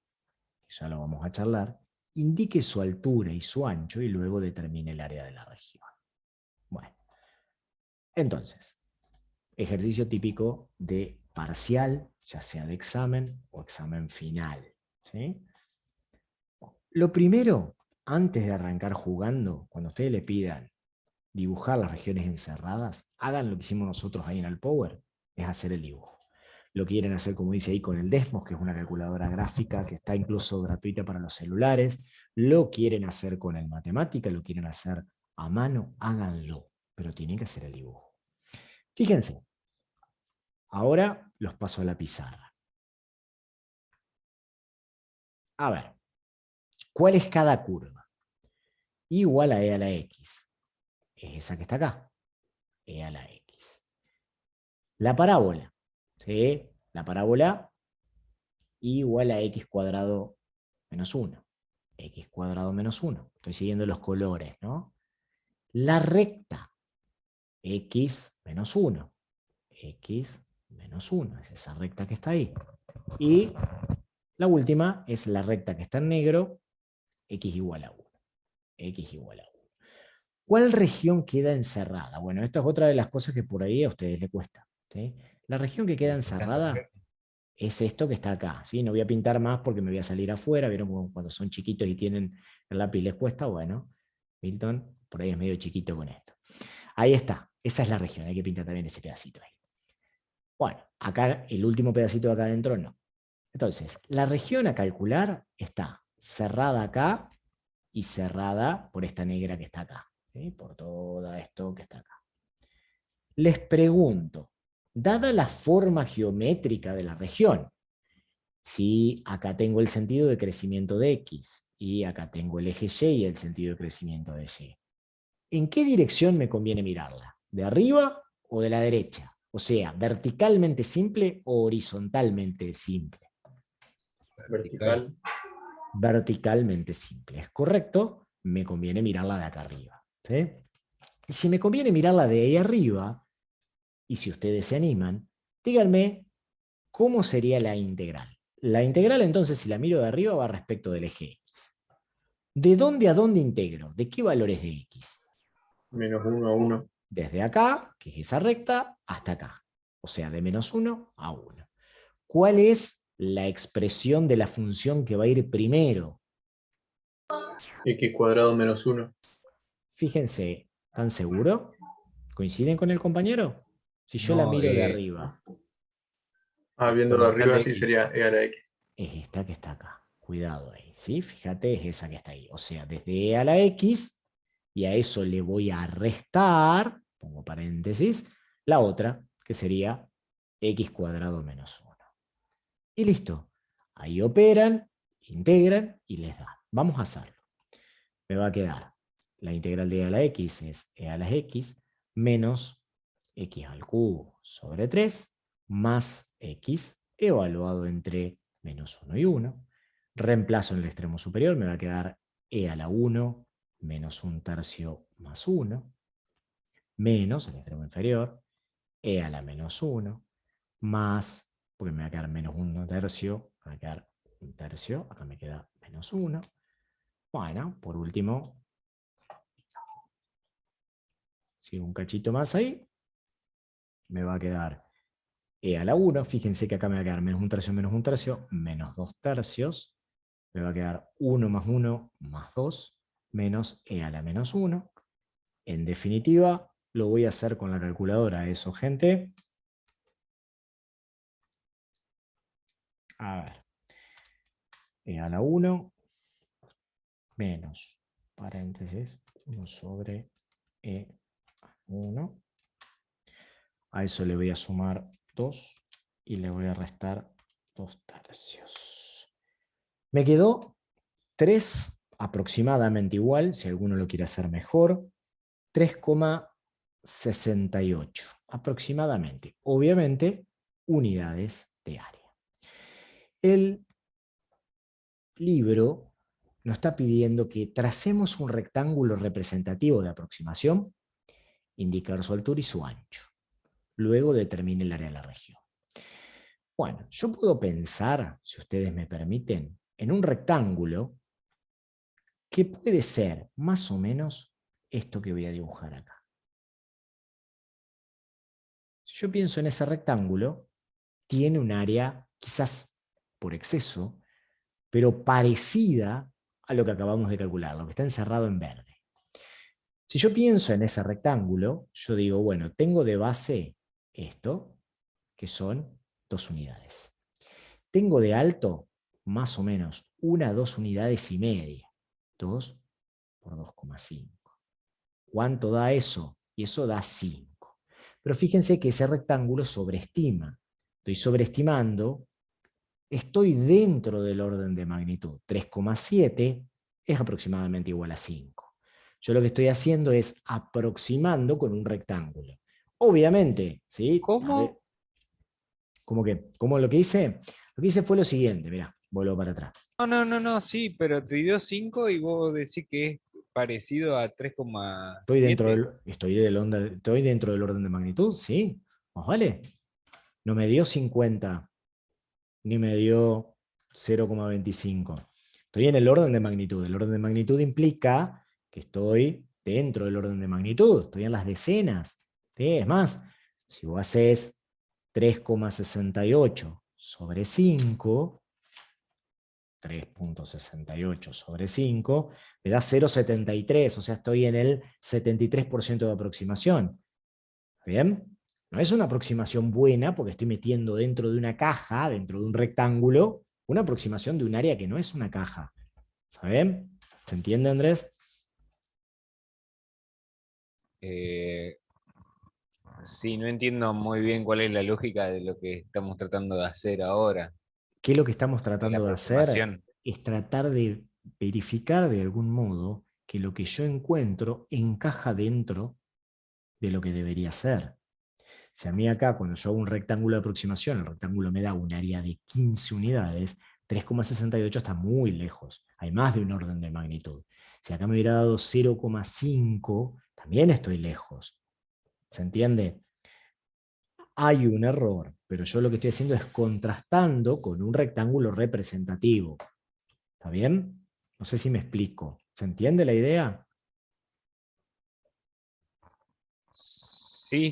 A: ya lo vamos a charlar, indique su altura y su ancho y luego determine el área de la región. Bueno, entonces, ejercicio típico de parcial, ya sea de examen o examen final. ¿Sí? Lo primero, antes de arrancar jugando, cuando ustedes le pidan dibujar las regiones encerradas, hagan lo que hicimos nosotros ahí en el Power, es hacer el dibujo. Lo quieren hacer, como dice ahí, con el Desmos, que es una calculadora gráfica que está incluso gratuita para los celulares. Lo quieren hacer con el Matemática, lo quieren hacer a mano, háganlo, pero tienen que hacer el dibujo. Fíjense, ahora los paso a la pizarra. A ver, ¿cuál es cada curva? Igual a E a la X. Es esa que está acá. E a la X. La parábola. ¿Sí? La parábola igual a X cuadrado menos 1. X cuadrado menos 1. Estoy siguiendo los colores, ¿no? La recta. X menos 1. X menos 1. Es esa recta que está ahí. Y la última es la recta que está en negro. X igual a 1. X igual a 1. ¿Cuál región queda encerrada? Bueno, esta es otra de las cosas que por ahí a ustedes les cuesta. ¿Sí? La región que queda encerrada es esto que está acá. ¿Sí? No voy a pintar más porque me voy a salir afuera. ¿Vieron cuando son chiquitos y tienen el lápiz les cuesta? Bueno, Milton por ahí es medio chiquito con esto. Ahí está. Esa es la región. Hay que pintar también ese pedacito ahí. Bueno, acá el último pedacito de acá adentro no. Entonces, la región a calcular está cerrada acá y cerrada por esta negra que está acá. ¿Sí? Por todo esto que está acá. Les pregunto, dada la forma geométrica de la región, si acá tengo el sentido de crecimiento de X y acá tengo el eje Y y el sentido de crecimiento de Y, ¿en qué dirección me conviene mirarla? ¿De arriba o de la derecha? O sea, verticalmente simple o horizontalmente simple.
D: Vertical.
A: Verticalmente simple. ¿Es correcto? Me conviene mirarla de acá arriba. ¿Sí? Y si me conviene mirarla de ahí arriba, y si ustedes se animan, díganme cómo sería la integral. La integral, entonces, si la miro de arriba, va respecto del eje X. ¿De dónde a dónde integro? ¿De qué valores de X?
D: Menos 1 a 1.
A: Desde acá, que es esa recta, hasta acá. O sea, de menos 1 a 1. ¿Cuál es la expresión de la función que va a ir primero?
D: X cuadrado menos 1.
A: Fíjense, ¿están seguros? ¿Coinciden con el compañero? Si yo la
B: No,
A: miro de arriba,
D: Viendo de
B: exponencial
D: arriba
B: de
D: así
B: X.
D: sería e a la x.
A: es esta que está acá. Cuidado ahí, ¿sí? Fíjate, es esa que está ahí. O sea, desde e a la x, y a eso le voy a restar, pongo paréntesis, la otra, que sería x cuadrado menos 1. Y listo. Ahí operan, integran y les da. Vamos a hacerlo. Me va a quedar la integral de e a la x es e a la x menos x al cubo sobre 3 más x evaluado entre menos 1 y 1. Reemplazo en el extremo superior, me va a quedar e a la 1 menos 1/3 más 1, menos en el extremo inferior, e a la menos 1, más, porque me va a quedar menos 1/3, me va a quedar 1/3, acá me queda menos 1. Bueno, por último, sigo un cachito más ahí, me va a quedar e a la 1, fíjense que acá me va a quedar menos 1/3 menos 1/3, menos 2/3, me va a quedar 1 más 1 más 2, menos e a la menos 1. En definitiva, lo voy a hacer con la calculadora, eso, gente. A ver, e a la 1 menos, paréntesis, 1 sobre e a la 1. A eso le voy a sumar 2 y le voy a restar 2/3. Me quedó 3 aproximadamente igual, si alguno lo quiere hacer mejor, 3,68 aproximadamente. Obviamente, unidades de área. El libro nos está pidiendo que tracemos un rectángulo representativo de aproximación, indicar su altura y su ancho. Luego determine el área de la región. Bueno, yo puedo pensar, si ustedes me permiten, en un rectángulo que puede ser más o menos esto que voy a dibujar acá. Si yo pienso en ese rectángulo, tiene un área, quizás por exceso, pero parecida a lo que acabamos de calcular, lo que está encerrado en verde. Si yo pienso en ese rectángulo, yo digo, bueno, tengo de base esto, que son 2 unidades. Tengo de alto más o menos 1 a 2 unidades y media. 2 por 2,5. ¿Cuánto da eso? Y eso da 5. Pero fíjense que ese rectángulo sobreestima. Estoy sobreestimando, estoy dentro del orden de magnitud. 3,7 es aproximadamente igual a 5. Yo lo que estoy haciendo es aproximando con un rectángulo. Obviamente, ¿sí?
B: ¿Cómo?
A: ¿Cómo lo que hice? Lo que hice fue lo siguiente, mirá, vuelvo para atrás.
B: No, sí, pero te dio 5 y vos decís que es parecido a
A: Estoy
B: 3,7.
A: estoy dentro del orden de magnitud, ¿sí? ¿Más vale? No me dio 50, ni me dio 0,25. Estoy en el orden de magnitud. El orden de magnitud implica que estoy dentro del orden de magnitud, estoy en las decenas. ¿Sí? Es más, si vos haces 3,68 sobre 5, 3,68 sobre 5, me da 0,73, o sea, estoy en el 73% de aproximación. ¿Bien? No es una aproximación buena porque estoy metiendo dentro de una caja, dentro de un rectángulo, una aproximación de un área que no es una caja. ¿Saben? ¿Se entiende, Andrés?
B: Eh, sí, no entiendo muy bien cuál es la lógica de lo que estamos tratando de hacer ahora,
A: ¿Qué es lo que estamos
B: de la
A: tratando de hacer?
B: aproximación.
A: Es tratar de verificar de algún modo que lo que yo encuentro encaja dentro de lo que debería ser. Si a mí acá, cuando yo hago un rectángulo de aproximación, el rectángulo me da un área de 15 unidades, 3,68 está muy lejos. Hay más de un orden de magnitud. Si acá me hubiera dado 0,5, también estoy lejos. ¿Se entiende? Hay un error, pero yo lo que estoy haciendo es contrastando con un rectángulo representativo. ¿Está bien? No sé si me explico. ¿Se entiende la idea?
B: Sí.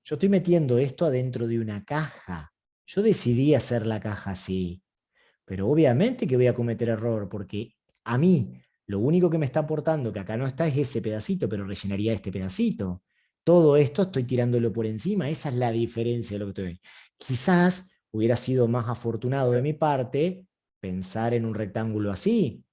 A: Yo estoy metiendo esto adentro de una caja. Yo decidí hacer la caja así. Pero obviamente que voy a cometer error, porque a mí lo único que me está aportando que acá no está es ese pedacito, pero rellenaría este pedacito. Todo esto estoy tirándolo por encima, esa es la diferencia de lo que estoy viendo. Quizás hubiera sido más afortunado de mi parte pensar en un rectángulo así,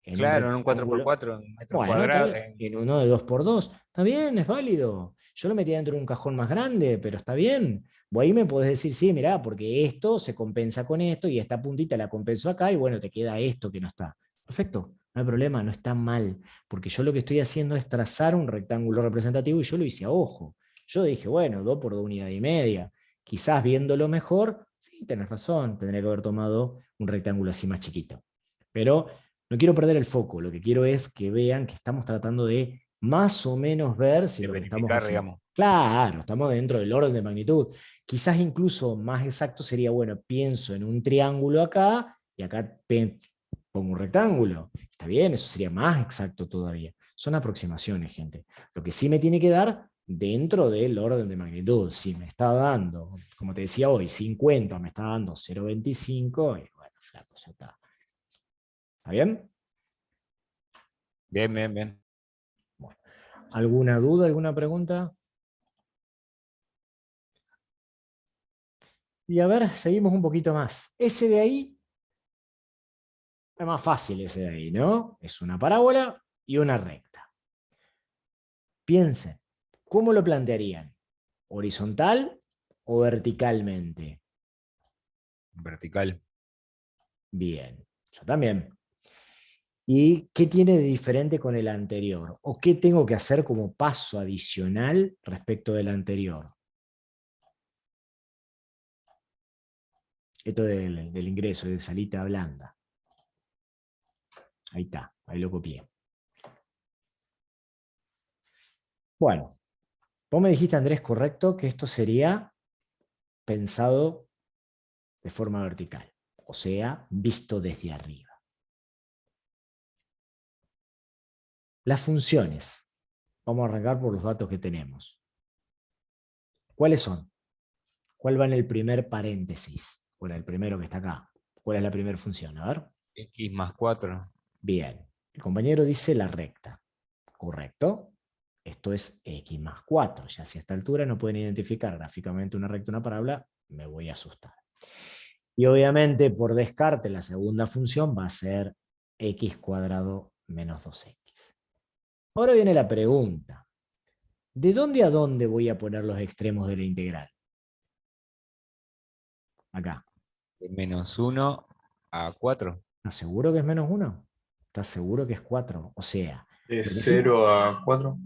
A: en un
B: Claro, en un
A: rectángulo,
B: 4x4, en metros
A: bueno, está
B: cuadrados.
A: bien, en uno de 2x2, está bien, es válido. Yo lo metía dentro de un cajón más grande, pero está bien. Vos ahí me podés decir, sí, mirá, porque esto se compensa con esto y esta puntita la compenso acá y bueno, te queda esto que no está. Perfecto, no hay problema, no está mal, porque yo lo que estoy haciendo es trazar un rectángulo representativo y yo lo hice a ojo. Yo dije, bueno, 2 por 2 unidad y media. Quizás viéndolo mejor, sí, tenés razón, tendría que haber tomado un rectángulo así más chiquito. Pero no quiero perder el foco, lo que quiero es que vean que estamos tratando de más o menos ver si
B: De
A: lo que estamos
B: verificar,
A: haciendo.
B: digamos.
A: Claro, estamos dentro del orden de magnitud. Quizás incluso más exacto sería, bueno, pienso en un triángulo acá y acá pongo un rectángulo. Está bien, eso sería más exacto todavía. Son aproximaciones, gente. Lo que sí me tiene que dar dentro del orden de magnitud. Si me está dando, como te decía hoy, 50, me está dando 0,25, y bueno, flaco, ya está. ¿Está bien?
B: Bien, bien, bien.
A: Bueno. ¿Alguna duda, alguna pregunta? Y a ver, seguimos un poquito más. Ese de ahí es más fácil, ese de ahí, ¿no? Es una parábola y una recta. Piensen, ¿cómo lo plantearían? ¿Horizontal o verticalmente?
B: Vertical.
A: Bien, yo también. ¿Y qué tiene de diferente con el anterior? ¿O qué tengo que hacer como paso adicional respecto del anterior? Esto del ingreso, de salita blanda. Ahí está, ahí lo copié. Bueno, vos me dijiste, Andrés, correcto, que esto sería pensado de forma vertical, o sea, visto desde arriba. Las funciones. Vamos a arrancar por los datos que tenemos. ¿Cuáles son? ¿Cuál va en el primer paréntesis? ¿Cuál es el primero que está acá? ¿Cuál es la primera función? A ver.
B: X más 4.
A: Bien. El compañero dice la recta. ¿Correcto? Esto es x más 4. Ya si a esta altura no pueden identificar gráficamente una recta, una parábola, me voy a asustar. Y obviamente, por descarte, la segunda función va a ser x cuadrado menos 2x. Ahora viene la pregunta. ¿De dónde a dónde voy a poner los extremos de la integral? Acá.
B: De -1 a 4.
A: ¿Estás seguro que es menos 1? ¿Estás seguro que es 4? O sea,
D: De
A: lo que sí...
D: 0 a 4.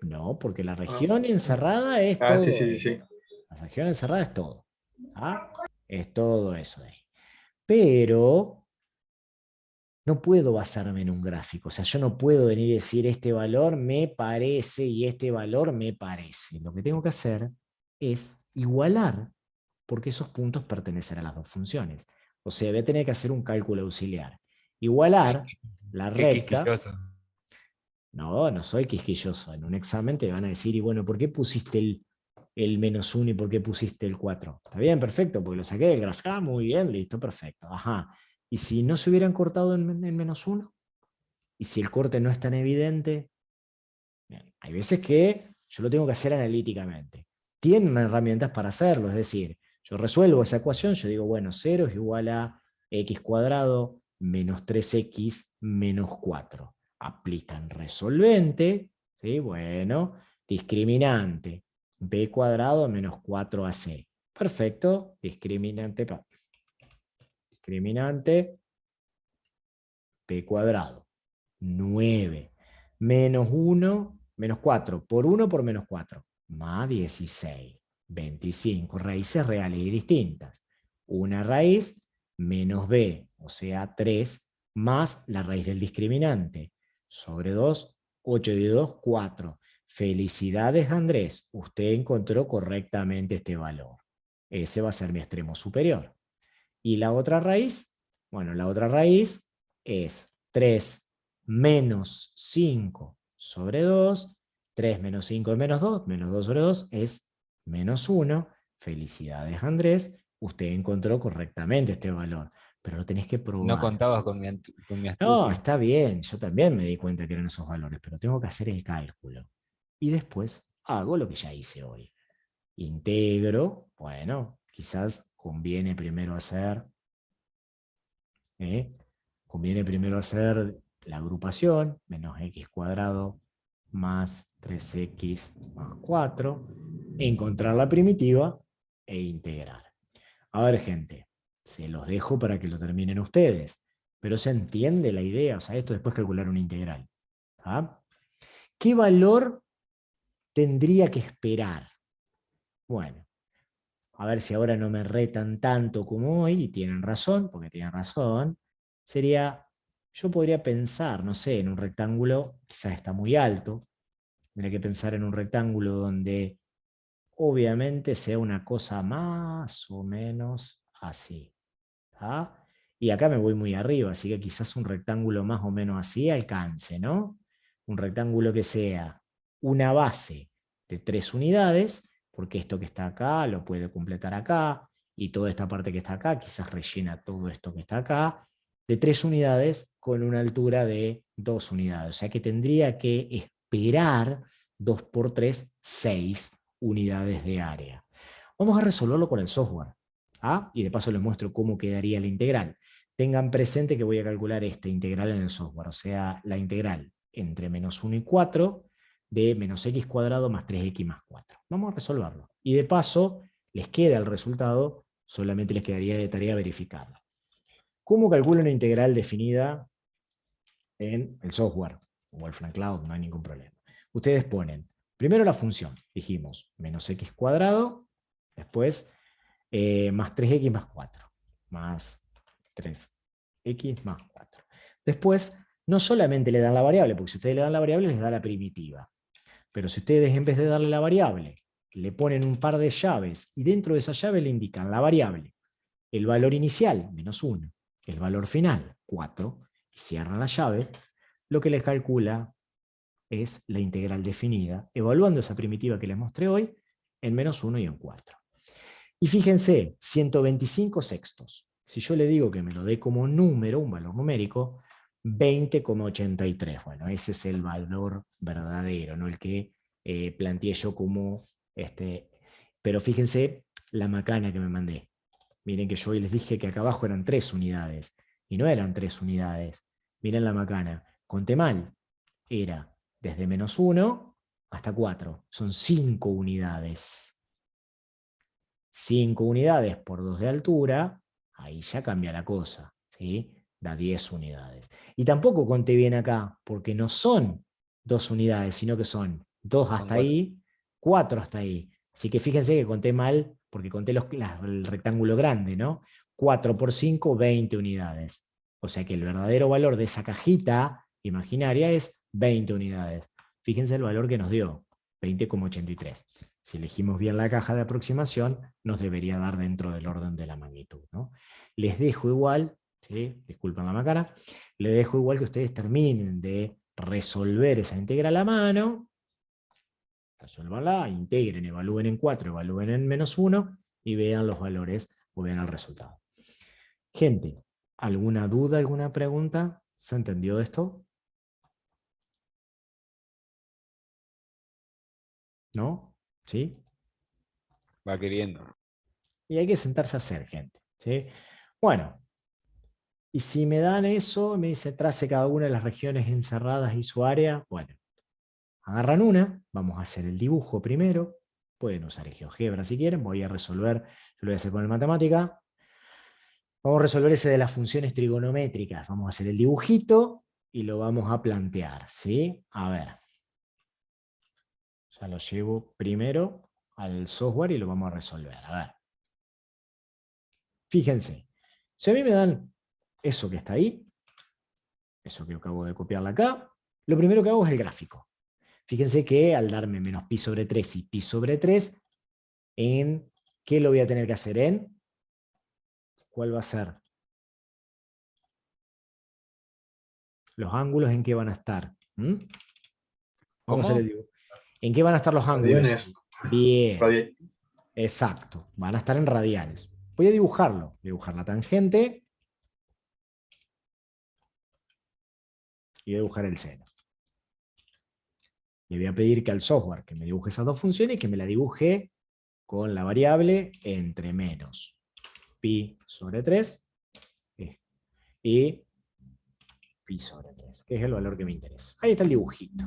A: No, porque la
D: Ah,
A: región encerrada es
D: sí,
A: todo.
D: sí, sí, sí.
A: La región encerrada es todo. ¿Ah? Es todo eso de ahí. Pero no puedo basarme en un gráfico. O sea, yo no puedo venir y decir este valor me parece y este valor me parece. Lo que tengo que hacer es igualar, porque esos puntos pertenecen a las dos funciones. O sea, voy a tener que hacer un cálculo auxiliar.
B: Ay,
A: Igualar la
B: qué
A: recta.
B: quisquilloso.
A: No, no soy quisquilloso. En un examen te van a decir, y bueno, ¿por qué pusiste el menos 1 y por qué pusiste el 4? Está bien, perfecto, porque lo saqué del gráfico. Ah, muy bien, listo, perfecto. Ajá. ¿Y si no se hubieran cortado en menos 1? ¿Y si el corte no es tan evidente? Bien, hay veces que yo lo tengo que hacer analíticamente. Tienen herramientas para hacerlo, es decir, yo resuelvo esa ecuación, yo digo, bueno, 0 es igual a x cuadrado menos 3x menos 4. Aplican resolvente, ¿sí? Bueno, discriminante, b cuadrado menos 4ac. Perfecto, discriminante b cuadrado, 9, menos 1, menos 4, por 1 por menos 4, más 16, 25, raíces reales y distintas. Una raíz menos b, o sea 3, más la raíz del discriminante, sobre 2, 8 y 2, 4. Felicidades, Andrés, usted encontró correctamente este valor. Ese va a ser mi extremo superior. Y la otra raíz, bueno, la otra raíz es 3 menos 5 sobre 2. 3 menos 5 es menos 2 sobre 2 es menos 1. Felicidades, Andrés, usted encontró correctamente este valor, pero lo tenés que
B: No
A: probar.
B: contabas con mi
A: No,
B: astucia.
A: está bien, yo también me di cuenta que eran esos valores, pero tengo que hacer el cálculo. Y después hago lo que ya hice hoy. Integro, bueno, quizás conviene primero hacer la agrupación, menos x cuadrado más 3x más 4, encontrar la primitiva e integrar. A ver, gente, se los dejo para que lo terminen ustedes, pero se entiende la idea, o sea, esto después calcular una integral. ¿Ah? ¿Qué valor tendría que esperar? Bueno, a ver si ahora no me retan tanto como hoy, y tienen razón, porque tienen razón, sería, yo podría pensar, no sé, en un rectángulo, quizás está muy alto, tendría que pensar en un rectángulo donde obviamente sea una cosa más o menos así. ¿Ah? Y acá me voy muy arriba, así que quizás un rectángulo más o menos así alcance, ¿no? Un rectángulo que sea una base de 3 unidades, porque esto que está acá lo puede completar acá, y toda esta parte que está acá quizás rellena todo esto que está acá, de 3 unidades con una altura de 2 unidades. O sea que tendría que esperar 2 por 3, 6 unidades de área. Vamos a resolverlo con el software. ¿Ah? Y de paso les muestro cómo quedaría la integral. Tengan presente que voy a calcular esta integral en el software, o sea, la integral entre menos 1 y 4 de menos x cuadrado más 3x más 4. Vamos a resolverlo. Y de paso, les queda el resultado, solamente les quedaría de tarea verificarlo. ¿Cómo calculo una integral definida en el software? Wolfram Cloud, no hay ningún problema. Ustedes ponen, primero la función, dijimos, menos x cuadrado, después más 3x más 4, más 3x más 4. Después, no solamente le dan la variable, porque si ustedes le dan la variable, les da la primitiva. Pero si ustedes en vez de darle la variable, le ponen un par de llaves y dentro de esa llave le indican la variable, el valor inicial, menos 1, el valor final, 4, y cierran la llave, lo que les calcula es la integral definida, evaluando esa primitiva que les mostré hoy, en menos 1 y en 4. Y fíjense, 125 sextos. Si yo le digo que me lo dé como número, un valor numérico, 20,83. Bueno, ese es el valor verdadero, no el que planteé yo como Pero fíjense la macana que me mandé. Miren que yo hoy les dije que acá abajo eran 3 unidades, y no eran 3 unidades. Miren la macana. Conté mal. Era desde menos 1 hasta 4. Son 5 unidades. 5 unidades por 2 de altura, ahí ya cambia la cosa, ¿sí? Da 10 unidades. Y tampoco conté bien acá, porque no son 2 unidades, sino que son 2 hasta ahí, 4 hasta ahí. Así que fíjense que conté mal, porque conté el rectángulo grande, ¿no? 4 por 5, 20 unidades. O sea que el verdadero valor de esa cajita imaginaria es 20 unidades. Fíjense el valor que nos dio, 20,83. Si elegimos bien la caja de aproximación, nos debería dar dentro del orden de la magnitud, ¿no? Les dejo igual, ¿sí? Disculpen la macana, les dejo igual que ustedes terminen de resolver esa integral a mano, resuélvanla, integren, evalúen en 4, evalúen en menos 1 y vean los valores o vean el resultado. Gente, ¿alguna duda, alguna pregunta? ¿Se entendió esto? ¿No? ¿Sí?
E: Va queriendo.
A: Y hay que sentarse a hacer, gente. ¿Sí? Bueno, y si me dan eso, me dice trace cada una de las regiones encerradas y su área, bueno, agarran una, vamos a hacer el dibujo primero, pueden usar el GeoGebra si quieren, voy a resolver, yo lo voy a hacer con el matemática, vamos a resolver ese de las funciones trigonométricas, vamos a hacer el dibujito y lo vamos a plantear, ¿sí? A ver, ya lo llevo primero al software y lo vamos a resolver, a ver. Fíjense, si a mí me dan eso que está ahí, eso que acabo de copiarla acá, lo primero que hago es el gráfico. Fíjense que al darme menos pi sobre 3 y pi sobre 3, ¿en qué lo voy a tener que hacer? ¿En cuál va a ser? Los ángulos, ¿en qué van a estar? Vamos a hacer el dibujo. ¿En qué van a estar los ángulos?
D: Radianes.
A: Bien, exacto. Van a estar en radianes. Voy a dibujarlo. Voy a dibujar la tangente y voy a dibujar el seno. Le voy a pedir que al software que me dibuje esas dos funciones y que me la dibuje con la variable entre menos pi sobre 3 y pi sobre 3, que es el valor que me interesa. Ahí está el dibujito.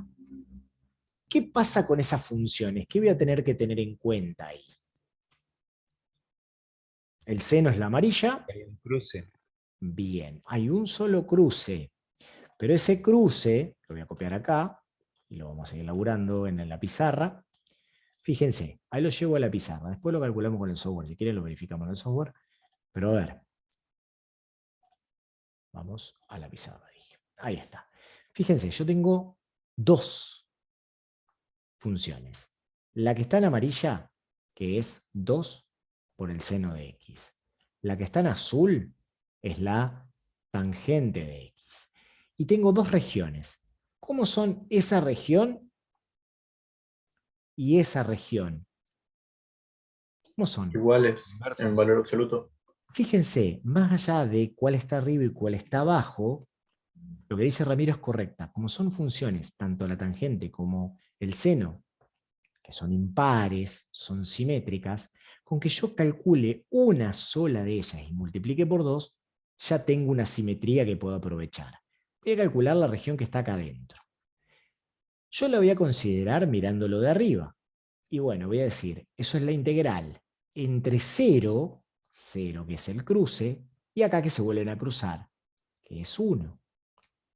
A: ¿Qué pasa con esas funciones? ¿Qué voy a tener que tener en cuenta ahí? El seno es la amarilla.
E: Hay un cruce.
A: Bien, hay un solo cruce, pero ese cruce, lo voy a copiar acá, y lo vamos a seguir laburando en la pizarra. Fíjense, ahí lo llevo a la pizarra, después lo calculamos con el software, si quieren lo verificamos en el software, pero a ver. Vamos a la pizarra, dije. Ahí está. Fíjense, yo tengo dos funciones. La que está en amarilla, que es 2 por el seno de x. La que está en azul es la tangente de x. Y tengo dos regiones. ¿Cómo son esa región y esa región? ¿Cómo son?
D: Iguales en valor absoluto.
A: Fíjense, más allá de cuál está arriba y cuál está abajo, lo que dice Ramiro es correcta. Como son funciones, tanto la tangente como el seno, que son impares, son simétricas, con que yo calcule una sola de ellas y multiplique por 2, ya tengo una simetría que puedo aprovechar. Voy a calcular la región que está acá adentro. Yo la voy a considerar mirándolo de arriba. Y bueno, voy a decir, eso es la integral entre 0, 0 que es el cruce, y acá que se vuelven a cruzar, que es 1.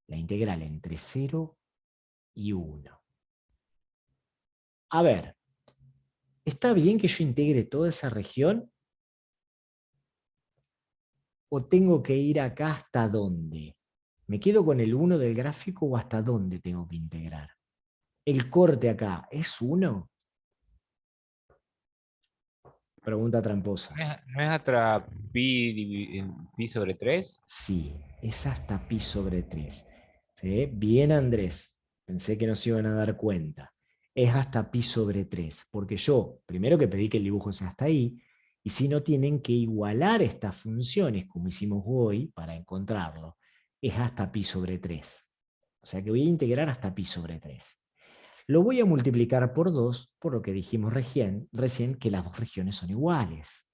A: La integral entre 0 y 1. A ver, ¿está bien que yo integre toda esa región? ¿O tengo que ir acá hasta dónde? ¿Me quedo con el 1 del gráfico o hasta dónde tengo que integrar? ¿El corte acá es 1? Pregunta tramposa.
E: ¿No es hasta pi sobre 3?
A: Sí, es hasta pi sobre 3. ¿Sí? Bien, Andrés. Pensé que no se iban a dar cuenta. Es hasta pi sobre 3. Porque yo, primero que pedí que el dibujo sea hasta ahí, y si no tienen que igualar estas funciones, como hicimos hoy, para encontrarlo, es hasta pi sobre 3. O sea que voy a integrar hasta pi sobre 3. Lo voy a multiplicar por 2, por lo que dijimos recién que las dos regiones son iguales.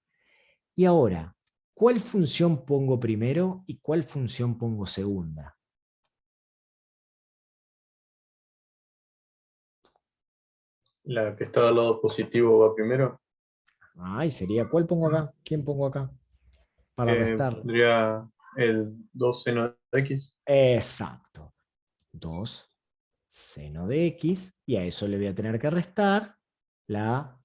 A: Y ahora, ¿cuál función pongo primero y cuál función pongo segunda?
D: La que está al lado positivo va primero.
A: Ay, sería, ¿cuál pongo acá? ¿Quién pongo acá? Para restar.
D: Tendría el 2 seno de x.
A: Exacto. 2 seno de x, y a eso le voy a tener que restar la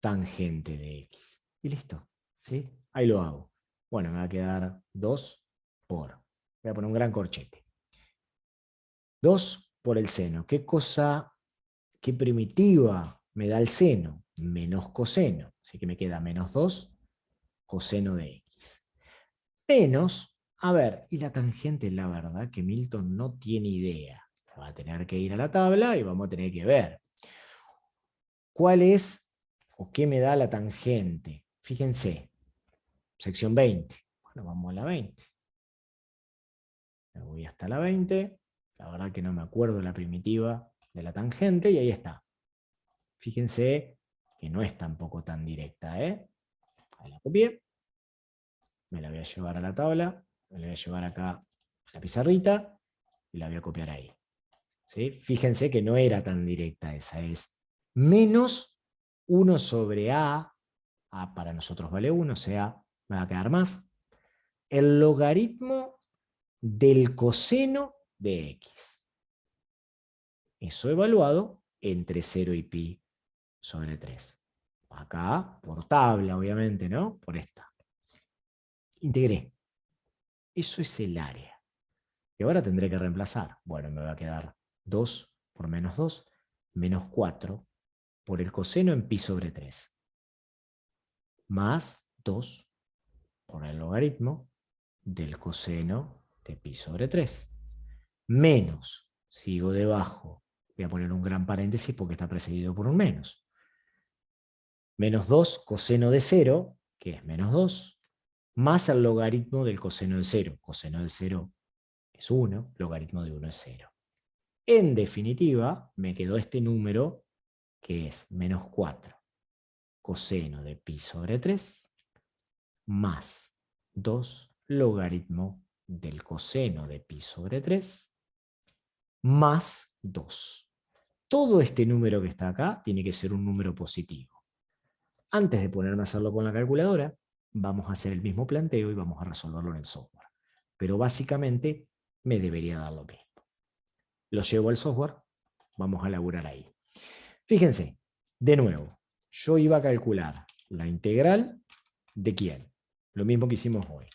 A: tangente de x. Y listo. ¿Sí? Ahí lo hago. Bueno, me va a quedar 2 por. Voy a poner un gran corchete. 2 por el seno. ¿Qué primitiva me da el seno? Menos coseno. Así que me queda menos 2 coseno de x. Menos, a ver, y la tangente, la verdad que Milton no tiene idea. Va a tener que ir a la tabla y vamos a tener que ver. ¿Cuál es o qué me da la tangente? Fíjense, sección 20. Bueno, vamos a la 20. Me voy hasta la 20. La verdad que no me acuerdo la primitiva de la tangente y ahí está. Fíjense que no es tampoco tan directa, ¿eh? Ahí la copié. Me la voy a llevar a la tabla. Me la voy a llevar acá a la pizarrita y la voy a copiar ahí. ¿Sí? Fíjense que no era tan directa esa. Es menos 1 sobre A. A para nosotros vale 1, o sea, me va a quedar más. El logaritmo del coseno de x. Eso evaluado entre 0 y pi sobre 3. Acá, por tabla, obviamente, ¿no? Por esta. Integré. Eso es el área. Y ahora tendré que reemplazar. Bueno, me va a quedar 2 por menos 2, menos 4 por el coseno en pi sobre 3. Más 2 por el logaritmo del coseno de pi sobre 3. Menos, sigo debajo, voy a poner un gran paréntesis porque está precedido por un menos. Menos 2 coseno de 0, que es menos 2, más el logaritmo del coseno de 0. Coseno de 0 es 1, logaritmo de 1 es 0. En definitiva, me quedó este número que es menos 4 coseno de pi sobre 3 más 2 logaritmo del coseno de pi sobre 3 más 2. Todo este número que está acá tiene que ser un número positivo. Antes de ponerme a hacerlo con la calculadora, vamos a hacer el mismo planteo y vamos a resolverlo en el software. Pero básicamente me debería dar lo mismo. Lo llevo al software, vamos a laburar ahí. Fíjense, de nuevo, yo iba a calcular la integral de quién. Lo mismo que hicimos hoy.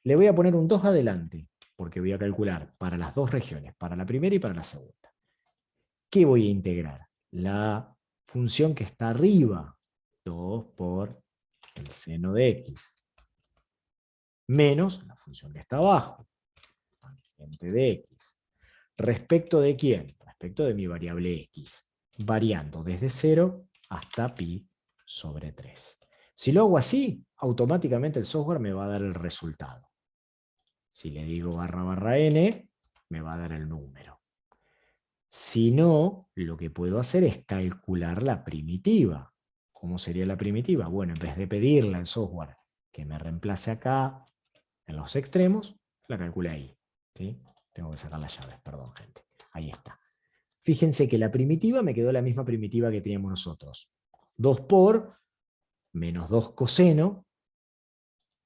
A: Le voy a poner un 2 adelante, porque voy a calcular para las dos regiones, para la primera y para la segunda. ¿Qué voy a integrar? La función que está arriba, 2 por el seno de x, menos la función que está abajo, tangente de x. ¿Respecto de quién? Respecto de mi variable x, variando desde 0 hasta pi sobre 3. Si lo hago así, automáticamente el software me va a dar el resultado. Si le digo barra n, me va a dar el número. Si no, lo que puedo hacer es calcular la primitiva. ¿Cómo sería la primitiva? Bueno, en vez de pedirle al software que me reemplace acá en los extremos, la calculé ahí. ¿Sí? Tengo que sacar las llaves, perdón, gente. Ahí está. Fíjense que la primitiva me quedó la misma primitiva que teníamos nosotros. 2 por menos 2 coseno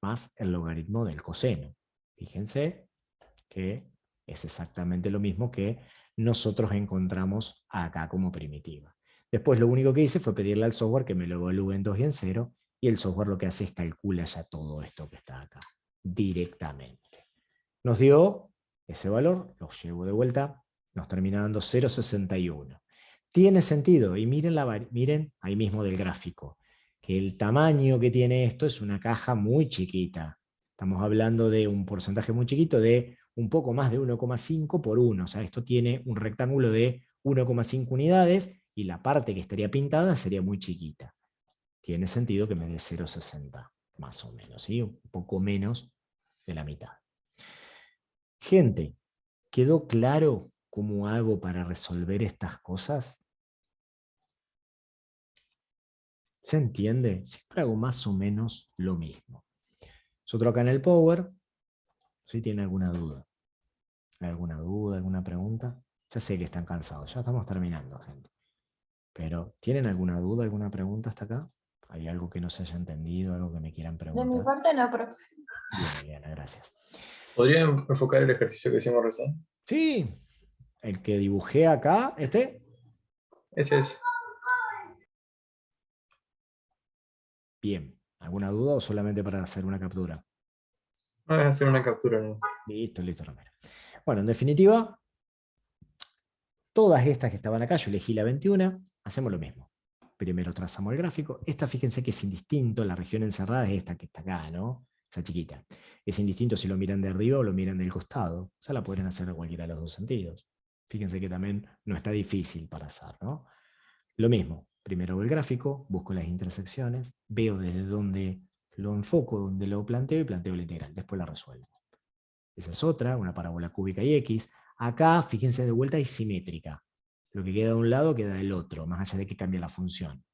A: más el logaritmo del coseno. Fíjense que es exactamente lo mismo que nosotros encontramos acá como primitiva. Después lo único que hice fue pedirle al software que me lo evalúe en 2 y en 0, y el software lo que hace es calcula ya todo esto que está acá, directamente. Nos dio ese valor, lo llevo de vuelta, nos termina dando 0,61. Tiene sentido, y miren ahí mismo del gráfico, que el tamaño que tiene esto es una caja muy chiquita. Estamos hablando de un porcentaje muy chiquito de un poco más de 1,5 por 1. O sea, esto tiene un rectángulo de 1,5 unidades y la parte que estaría pintada sería muy chiquita. Tiene sentido que me dé 0,60, más o menos, ¿sí? Un poco menos de la mitad. Gente, ¿quedó claro cómo hago para resolver estas cosas? ¿Se entiende? Siempre hago más o menos lo mismo. Nosotros acá en el Power, si tiene alguna duda. ¿Alguna duda, alguna pregunta? Ya sé que están cansados, ya estamos terminando, gente. Pero, ¿tienen alguna duda, alguna pregunta hasta acá? ¿Hay algo que no se haya entendido, algo que me quieran
F: De mi
A: preguntar?
F: parte no, profe.
A: Bien, Eliana, gracias.
D: ¿Podrían enfocar el ejercicio que hicimos recién?
A: Sí, el que dibujé acá, este.
D: Ese es.
A: Bien, ¿alguna duda o solamente para hacer una captura?
D: No es hacer una captura, ¿no?
A: Listo, listo, Romero. Bueno, en definitiva, todas estas que estaban acá, yo elegí la 21, hacemos lo mismo. Primero trazamos el gráfico. Esta, fíjense que es indistinto, la región encerrada es esta que está acá, ¿no? Esa chiquita. Es indistinto si lo miran de arriba o lo miran del costado. Ya la pueden hacer de cualquiera de los dos sentidos. Fíjense que también no está difícil para hacer, ¿no? Lo mismo, primero hago el gráfico, busco las intersecciones, veo desde dónde lo enfoco, dónde lo planteo y planteo la integral. Después la resuelvo. Esa es otra, una parábola cúbica y x. Acá, fíjense, de vuelta es simétrica. Lo que queda de un lado queda del otro, más allá de que cambie la función.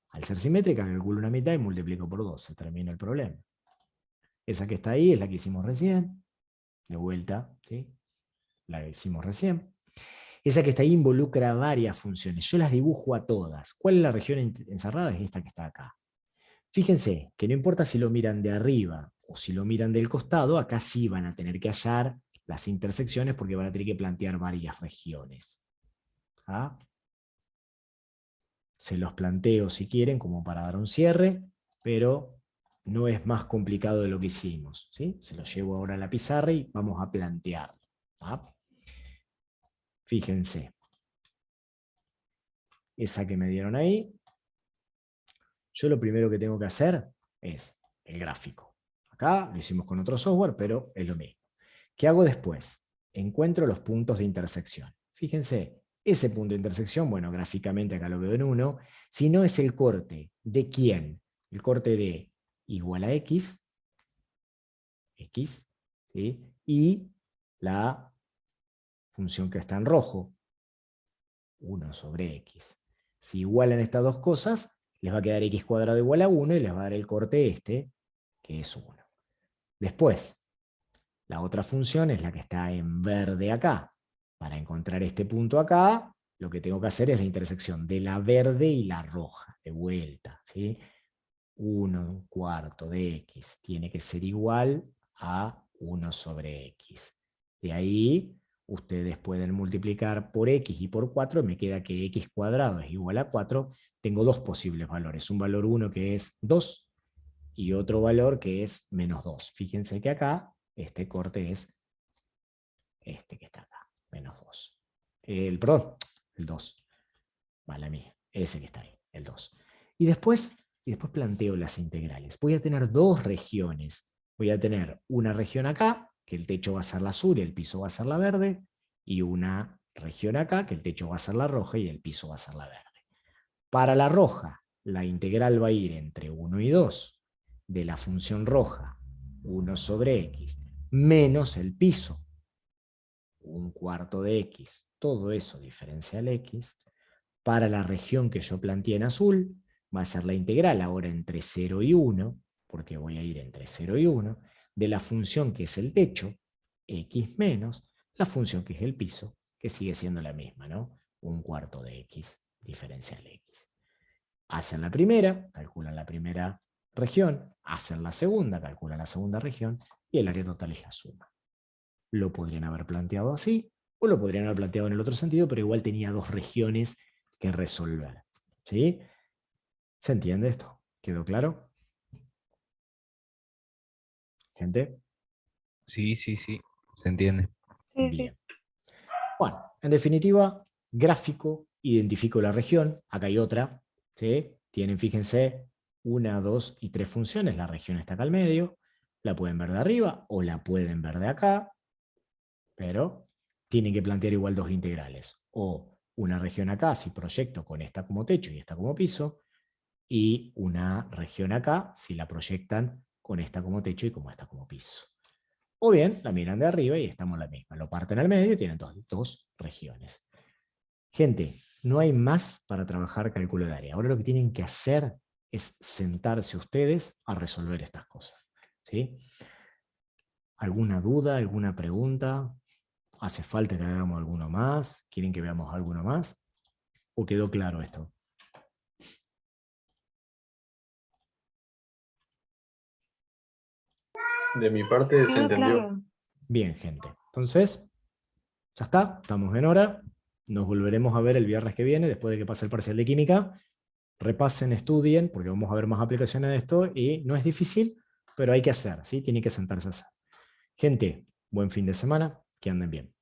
A: Al ser simétrica, calculo una mitad y multiplico por 2. Se termina el problema. Esa que está ahí es la que hicimos recién. De vuelta, ¿sí? La que hicimos recién. Esa que está ahí involucra varias funciones. Yo las dibujo a todas. ¿Cuál es la región encerrada? Es esta que está acá. Fíjense que no importa si lo miran de arriba o si lo miran del costado, acá sí van a tener que hallar las intersecciones porque van a tener que plantear varias regiones. ¿Ah? Se los planteo si quieren como para dar un cierre, pero no es más complicado de lo que hicimos. ¿Sí? Se los llevo ahora a la pizarra y vamos a plantearlo. ¿Ah? Fíjense. Esa que me dieron ahí. Yo lo primero que tengo que hacer es el gráfico. Acá lo hicimos con otro software, pero es lo mismo. ¿Qué hago después? Encuentro los puntos de intersección. Fíjense, ese punto de intersección, bueno, gráficamente acá lo veo en 1, si no es el corte, ¿de quién? El corte de igual a x, ¿sí? Y la función que está en rojo, 1 sobre x. Si igualan estas dos cosas, les va a quedar x cuadrado igual a 1 y les va a dar el corte este, que es 1. Después, la otra función es la que está en verde acá. Para encontrar este punto acá, lo que tengo que hacer es la intersección de la verde y la roja, de vuelta, ¿sí? 1/4 de x tiene que ser igual a 1 sobre x. De ahí, ustedes pueden multiplicar por x y por 4, me queda que x cuadrado es igual a 4. Tengo dos posibles valores, un valor 1 que es 2 y otro valor que es menos 2. Fíjense que acá este corte es este que está acá, menos 2. Perdón, el 2. Vale, mía, ese que está ahí, el 2. Y después planteo las integrales. Voy a tener dos regiones. Voy a tener una región acá, que el techo va a ser la azul y el piso va a ser la verde, y una región acá, que el techo va a ser la roja y el piso va a ser la verde. Para la roja, la integral va a ir entre 1 y 2 de la función roja, 1 sobre x, menos el piso, 1/4 de x, todo eso diferencial x. Para la región que yo planteé en azul, va a ser la integral ahora entre 0 y 1, porque voy a ir entre 0 y 1, de la función que es el techo, x menos, la función que es el piso, que sigue siendo la misma, ¿no? 1/4 de x diferencial x. Hacen la primera, calculan la primera región, hacen la segunda, calculan la segunda región, y el área total es la suma. Lo podrían haber planteado así, o lo podrían haber planteado en el otro sentido, pero igual tenía dos regiones que resolver. ¿Sí? ¿Se entiende esto? ¿Quedó claro? ¿Gente?
E: Sí, sí, sí, se entiende.
C: Sí, sí.
A: Bien. Bueno, en definitiva, gráfico, identifico la región. Acá hay otra. ¿Sí? Tienen, fíjense, 1, 2 y 3 funciones. La región está acá al medio. La pueden ver de arriba o la pueden ver de acá. Pero tienen que plantear igual dos integrales. O una región acá, si proyecto con esta como techo y esta como piso, y una región acá, si la proyectan con esta como techo y como esta como piso. O bien, la miran de arriba y estamos en la misma. Lo parten al medio y tienen dos regiones. Gente, no hay más para trabajar cálculo de área. Ahora lo que tienen que hacer es sentarse ustedes a resolver estas cosas. ¿Sí? ¿Alguna duda, alguna pregunta? ¿Hace falta que hagamos alguno más? ¿Quieren que veamos alguno más? ¿O quedó claro esto?
D: De mi parte se
C: Quedó
D: entendió.
C: claro.
A: Bien, gente. Entonces, ya está, estamos en hora. Nos volveremos a ver el viernes que viene, después de que pase el parcial de química. Repasen, estudien, porque vamos a ver más aplicaciones de esto, y no es difícil, pero hay que hacer, ¿sí? Tienen que sentarse a hacer. Gente, buen fin de semana, que anden bien.